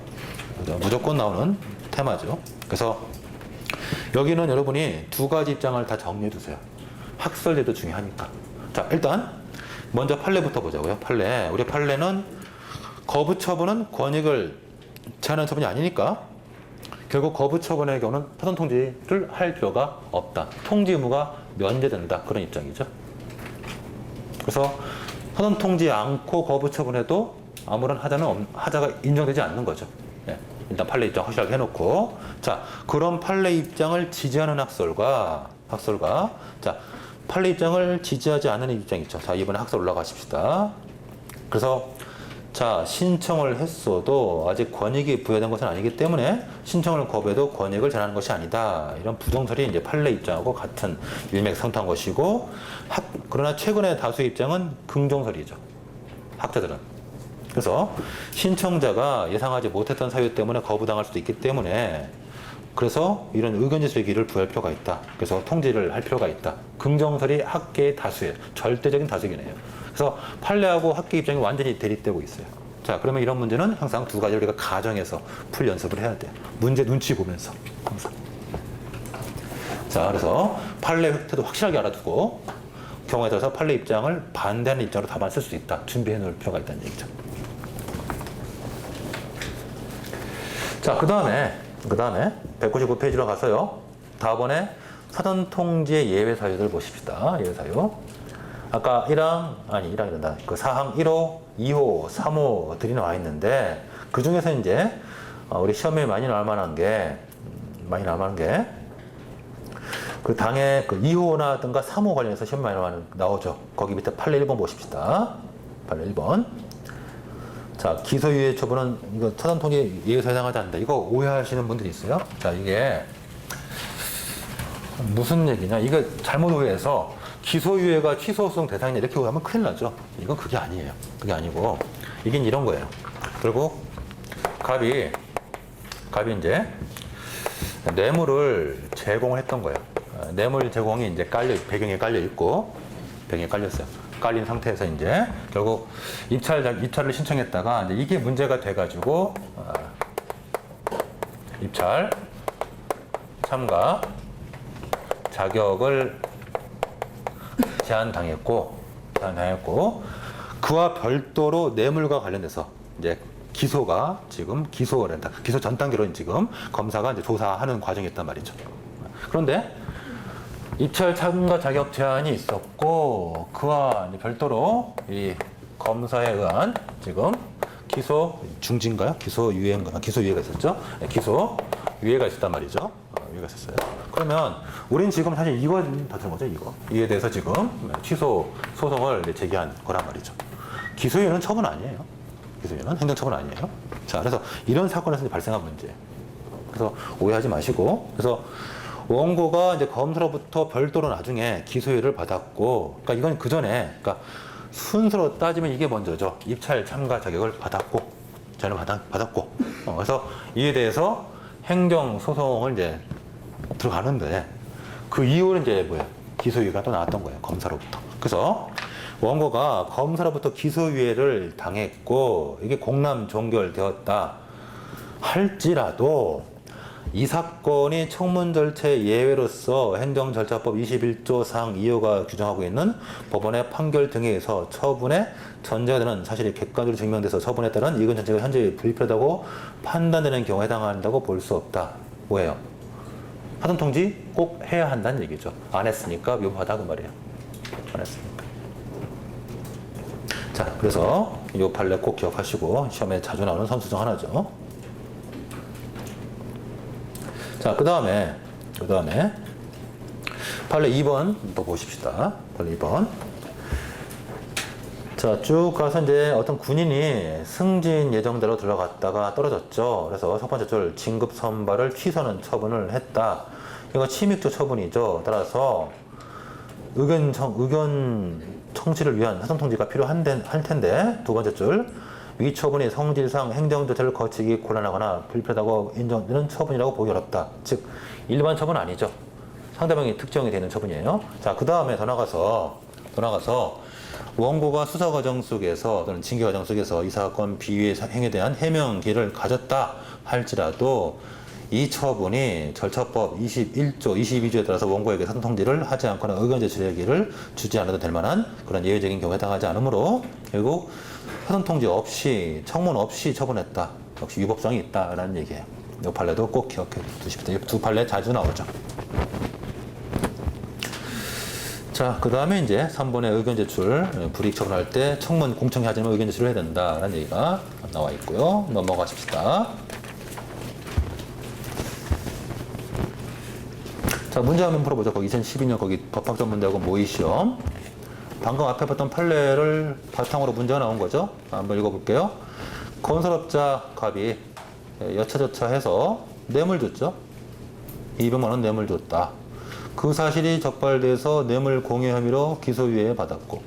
무조건 나오는 테마죠. 그래서 여기는 여러분이 두 가지 입장을 다 정리해 두세요. 학설제도 중요하니까. 자, 일단 먼저 판례부터 보자고요. 판례. 우리 판례는 거부 처분은 권익을 제한하는 처분이 아니니까 결국 거부 처분의 경우는 사전 통지를 할 필요가 없다. 통지 의무가 면제된다. 그런 입장이죠. 그래서 사전 통지 않고 거부 처분해도 아무런 하자가 인정되지 않는 거죠. 예, 일단 판례 입장 확실하게 해놓고 자, 그런 판례 입장을 지지하는 학설과 자, 판례 입장을 지지하지 않는 입장 있죠. 자, 이번에 학설 올라가십시다. 그래서 자, 신청을 했어도 아직 권익이 부여된 것은 아니기 때문에 신청을 거부해도 권익을 전하는 것이 아니다. 이런 부정설이 이제 판례 입장하고 같은 일맥상통한 것이고, 그러나 최근의 다수의 입장은 긍정설이죠. 학자들은. 그래서 신청자가 예상하지 못했던 사유 때문에 거부당할 수도 있기 때문에 그래서 이런 의견 제출의 기회를 부여할 필요가 있다. 그래서 통지를 할 필요가 있다. 긍정설이 학계의 다수예요. 절대적인 다수이네요. 그래서 판례하고 학계 입장이 완전히 대립되고 있어요. 자, 그러면 이런 문제는 항상 두 가지를 우리가 가정에서 풀 연습을 해야 돼요. 문제 눈치 보면서 항상. 자, 그래서 판례 획태도 확실하게 알아두고 경우에 따라서 판례 입장을 반대하는 입장으로 답안을 쓸 수 있다. 준비해 놓을 필요가 있다는 얘기죠. 자, 그 다음에 199페이지로 가서요. 다음번에 사전 통지의 예외 사유들 보십시다. 예외 사유. 아까 1항이란다. 그 사항 1호, 2호, 3호들이 나와 있는데 그 중에서 이제 우리 시험에 많이 나올 만한 게 그 당의 그 2호나든가 3호 관련해서 시험에 많이 나오죠. 거기 밑에 판례 1번 보십시다. 판례 1번. 자, 기소유예 처분은 이거 사전 통지 예외에 해당하지 않는다. 이거 오해하시는 분들이 있어요. 자, 이게 무슨 얘기냐? 이거 잘못 오해해서 기소유예가 취소소송 대상이냐 이렇게 오해하면 큰일 나죠. 이건 그게 아니에요. 그게 아니고 이긴 이런 거예요. 그리고 갑이 이제 뇌물을 제공을 했던 거예요. 뇌물 제공이 이제 배경에 깔려 있고 배경에 깔렸어요. 깔린 상태에서 이제 결국 입찰을 신청했다가 이제 이게 문제가 돼가지고 입찰 참가 자격을 제한당했고 그와 별도로 뇌물과 관련돼서 이제 기소가 지금 기소 전 단계로 지금 검사가 이제 조사하는 과정이 있단 말이죠. 그런데 입찰 참가 자격 제한이 있었고 그와 이제 별도로 이 검사에 의한 지금 기소 중지인가요? 기소 유예인가? 기소 유예가 있었죠? 네, 기소 유예가 있었단 말이죠. 유예가 있었어요. 그러면 우린 지금 사실 이거 다투는 거죠, 이거. 이에 대해서 지금 취소 소송을 이제 제기한 거란 말이죠. 기소유예는 처분 아니에요. 기소유예는 행정처분 아니에요. 자, 그래서 이런 사건에서 발생한 문제. 그래서 오해하지 마시고, 그래서 원고가 이제 검사로부터 별도로 나중에 기소유예를 받았고, 그러니까 이건 그 전에, 그러니까 순서로 따지면 이게 먼저죠. 입찰 참가 자격을 받았고, 저는 받았고, 그래서 이에 대해서 행정 소송을 이제 들어가는데 그 이후는 이제 뭐예요? 기소유예가 또 나왔던 거예요. 검사로부터. 그래서 원고가 검사로부터 기소유예를 당했고 이게 공람 종결되었다 할지라도 이 사건이 청문 절차의 예외로서 행정절차법 21조 상 2호가 규정하고 있는 법원의 판결 등에 의해서 처분에 전제가 되는 사실이 객관적으로 증명돼서 처분에 따른 이건 전체가 현재 불필요하다고 판단되는 경우에 해당한다고 볼 수 없다. 뭐예요? 사전통지 꼭 해야 한다는 얘기죠. 안 했으니까 위법하다 그 말이에요. 안 했으니까. 자, 그래서 이 판례 꼭 기억하시고 시험에 자주 나오는 선수 중 하나죠. 자, 그 다음에 판례 2번 또 보십시다. 판례 2번. 자, 쭉 가서 이제 어떤 군인이 승진 예정대로 들어갔다가 떨어졌죠. 그래서 첫 번째 줄 진급 선발을 취소하는 처분을 했다. 이거 침입조 처분이죠. 따라서 의견 청취를 위한 사전통지가 필요할 텐데 두 번째 줄 위 처분이 성질상 행정조치를 거치기 곤란하거나 불필요하다고 인정되는 처분이라고 보기 어렵다. 즉 일반 처분 아니죠. 상대방이 특정이 되는 처분이에요. 자, 그 다음에 더 나가서 원고가 수사 과정 속에서 또는 징계 과정 속에서 이 사건 비위의 행위에 대한 해명기를 가졌다 할지라도 이 처분이 절차법 21조, 22조에 따라서 원고에게 사전통지를 하지 않거나 의견 제출하기를 주지 않아도 될 만한 그런 예외적인 경우에 해당하지 않으므로 결국 사전통지 없이, 청문 없이 처분했다. 역시 위법성이 있다라는 얘기예요. 이 판례도 꼭 기억해 두십시오. 이 두 판례 자주 나오죠. 자, 그 다음에 이제 3번의 의견 제출, 불이익 처분할 때 청문 공청회 하지 않으면 의견 제출을 해야 된다라는 얘기가 나와 있고요. 넘어가십시다. 자, 문제 한번 풀어보죠. 거기 2012년 거기 법학전문대학원 모의시험. 방금 앞에 봤던 판례를 바탕으로 문제가 나온 거죠. 한번 읽어볼게요. 건설업자 갑이 여차저차 해서 뇌물 줬죠. 200만 원 뇌물 줬다. 그 사실이 적발돼서 뇌물 공여 혐의로 기소유예 받았고,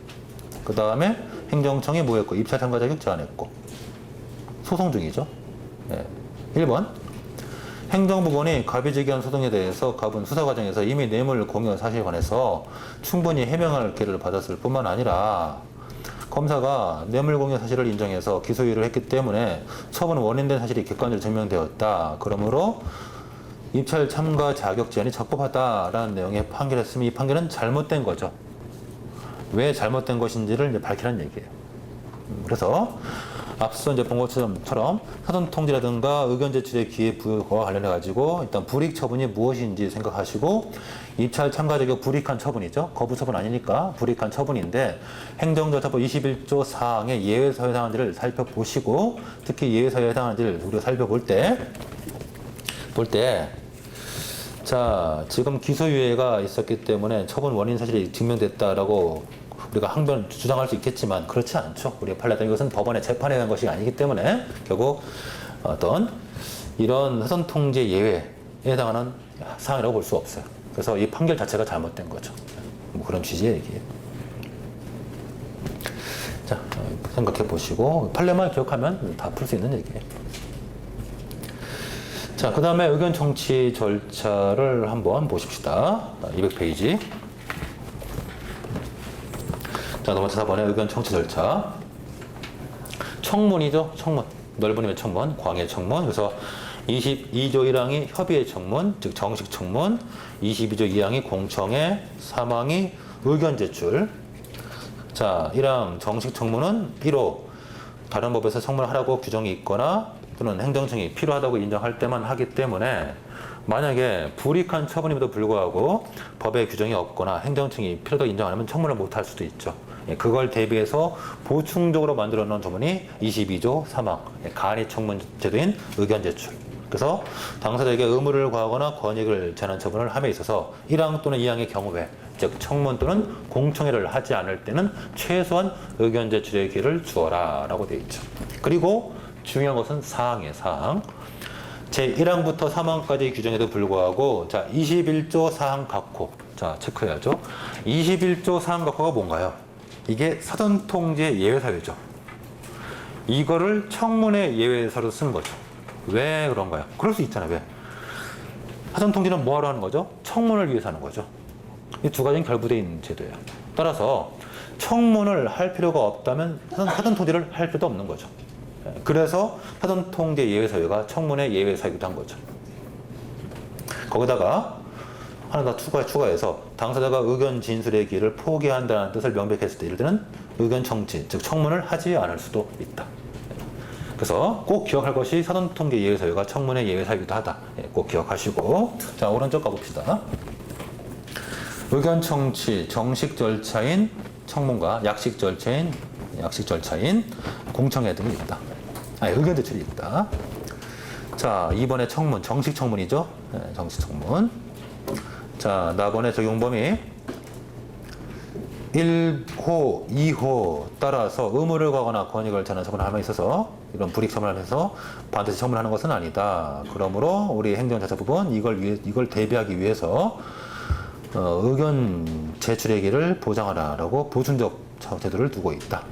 그 다음에 행정청이 뭐 했고, 입찰 참가 자격 제한했고, 소송 중이죠. 1번. 행정부원이 갑이 제기한 소송에 대해서 갑은 수사 과정에서 이미 뇌물 공여 사실에 관해서 충분히 해명할 기회를 받았을 뿐만 아니라 검사가 뇌물 공여 사실을 인정해서 기소유예를 했기 때문에 처분 원인된 사실이 객관적으로 증명되었다. 그러므로 입찰 참가 자격 제한이 적법하다라는 내용의 판결했으면 이 판결은 잘못된 거죠. 왜 잘못된 것인지를 이제 밝히라는 얘기예요. 그래서 앞서 이제 본 것처럼 사전 통지라든가 의견 제출의 기회 부여와 관련해 가지고 일단 불이익 처분이 무엇인지 생각하시고 입찰 참가 자격 불이익한 처분이죠. 거부 처분 아니니까 불이익한 처분인데 행정절차법 21조 사항의 예외사유에 해당하는지를 살펴보시고 특히 예외사유에 해당하는지를 우리가 살펴볼 때 자, 지금 기소유예가 있었기 때문에 처분 원인 사실이 증명됐다라고 우리가 항변 주장할 수 있겠지만 그렇지 않죠. 우리가 판례된 이것은 법원의 재판에 대한 것이 아니기 때문에 결국 어떤 이런 사전통지 예외에 해당하는 사항이라고 볼 수 없어요. 그래서 이 판결 자체가 잘못된 거죠. 뭐 그런 취지의 얘기예요. 자, 생각해 보시고 판례만 기억하면 다 풀 수 있는 얘기예요. 자, 그 다음에 의견 청취 절차를 한번 보십시다. 200페이지. 자, 넘어서 4번에 의견 청취 절차. 청문이죠. 청문. 넓은 의미의 청문, 광의 청문. 그래서 22조 1항이 협의의 청문, 즉 정식 청문. 22조 2항이 공청회, 3항이 의견 제출. 자, 1항 정식 청문은 1호 다른 법에서 청문을 하라고 규정이 있거나 또는 행정청이 필요하다고 인정할 때만 하기 때문에 만약에 불이익한 처분임에도 불구하고 법에 규정이 없거나 행정청이 필요하다고 인정 안 하면 청문을 못 할 수도 있죠. 그걸 대비해서 보충적으로 만들어 놓은 조문이 22조 3항 간이 청문 제도인 의견 제출. 그래서 당사자에게 의무를 과하거나 권익을 제한한 처분을 함에 있어서 1항 또는 2항의 경우에 즉 청문 또는 공청회를 하지 않을 때는 최소한 의견 제출의 기회를 주어라 라고 되어 있죠. 그리고 중요한 것은 4항이에요. 4항. 제1항부터 3항까지 규정에도 불구하고 자 21조 4항 각호 자 체크해야죠. 21조 4항 각호가 뭔가요? 이게 사전통지의 예외사유죠. 이거를 청문회 예외사로 쓴 거죠. 왜 그런가요? 그럴 수 있잖아요. 왜? 사전통지는 뭐하러 하는 거죠? 청문을 위해서 하는 거죠. 이 두 가지는 결부되어 있는 제도예요. 따라서 청문을 할 필요가 없다면 사전통지를 할 필요도 없는 거죠. 그래서 사전통지 예외사유가 청문회 예외사유도 한 거죠. 거기다가 하나 더 추가해서 당사자가 의견 진술의 기회를 포기한다는 뜻을 명백했을 때 이럴 때는 의견 청취, 즉 청문을 하지 않을 수도 있다. 그래서 꼭 기억할 것이 사전통지 예외사유가 청문회 예외사유이기도 하다. 꼭 기억하시고 자 오른쪽 가봅시다. 의견 청취 정식 절차인 청문과 약식 절차인 공청회 등이 있다. 의견 제출이 있다. 자, 이번에 청문, 정식 청문이죠. 정식 청문. 자, 나번에 적용 범위 1호, 2호 따라서 의무를 가거나 권익을 제한한 처분을 함에 있어서 이런 불이익 처분을 해서 반드시 처분하는 것은 아니다. 그러므로 우리 행정자치부분 이걸 대비하기 위해서 의견 제출의 기를 보장하라라고 보충적 제도를 두고 있다.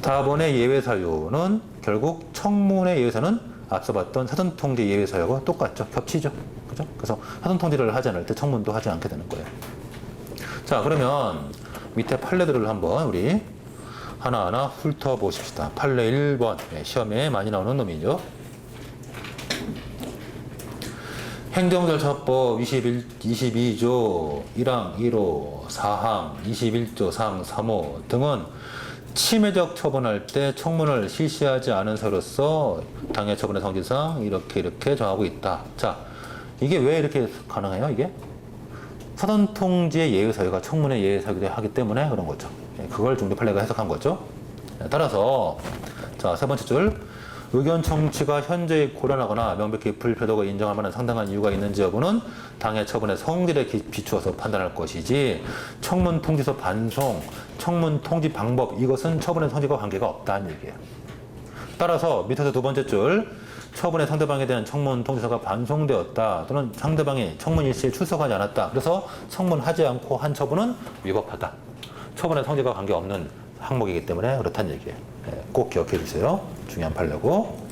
다번의 예외사유는 결국 청문회 예외사유는 앞서 봤던 사전통지 예외사유하고 똑같죠. 겹치죠. 그죠? 그래서 사전통지를 하지 않을 때 청문도 하지 않게 되는 거예요. 자, 그러면 밑에 판례들을 한번 우리 하나하나 훑어보십시다. 판례 1번. 시험에 많이 나오는 놈이죠. 행정절차법 22조 1항 1호 4항 21조 4항 3호 등은 침해적 처분할 때 청문을 실시하지 않은 사유로서 당해 처분의 성질상 이렇게 정하고 있다. 자, 이게 왜 이렇게 가능해요? 이게 사전통지의 예외사유가 청문의 예외사유이기도 하기 때문에 그런 거죠. 그걸 중대 판례가 해석한 거죠. 따라서 자, 세 번째 줄 의견 청취가 현저히 곤란하거나 명백히 불필요하다고 인정할 만한 상당한 이유가 있는지 여부는 당해 처분의 성질에 비추어서 판단할 것이지 청문 통지서 반송, 청문 통지 방법 이것은 처분의 성질과 관계가 없다는 얘기예요. 따라서 밑에서 두 번째 줄 처분의 상대방에 대한 청문 통지서가 반송되었다 또는 상대방이 청문 일시에 출석하지 않았다. 그래서 청문하지 않고 한 처분은 위법하다. 처분의 성질과 관계없는 항목이기 때문에 그렇다는 얘기예요. 꼭 기억해 주세요. 중요한 판례고.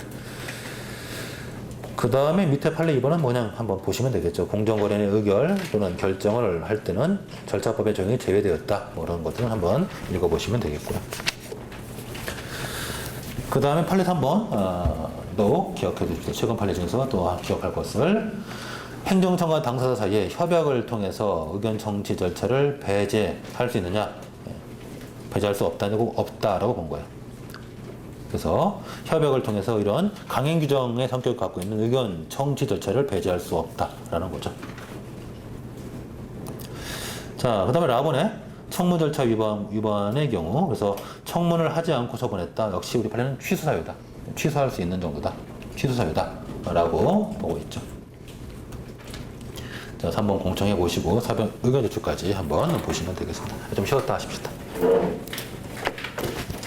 그 다음에 밑에 판례 2번은 그냥 한번 보시면 되겠죠. 공정거래의 의결 또는 결정을 할 때는 절차법의 적용이 제외되었다. 뭐 그런 것들은 한번 읽어보시면 되겠고요. 그 다음에 판례 3번도 기억해 주십시오. 최근 판례 중에서 또 기억할 것을 행정청과 당사자 사이에 협약을 통해서 의견 청취 절차를 배제할 수 있느냐? 배제할 수 없다라고 본 거예요. 그래서 협약을 통해서 이런 강행 규정의 성격을 갖고 있는 의견 청취 절차를 배제할 수 없다라는 거죠. 자, 그 다음에 라번에 청문 절차 위반의 경우, 그래서 청문을 하지 않고 처분했다. 역시 우리 판례는 취소 사유다. 취소할 수 있는 정도다. 취소 사유다라고 보고 있죠. 자, 3번 공청해 보시고 4번 의견 제출까지 한번 보시면 되겠습니다. 좀 쉬었다 하십시다.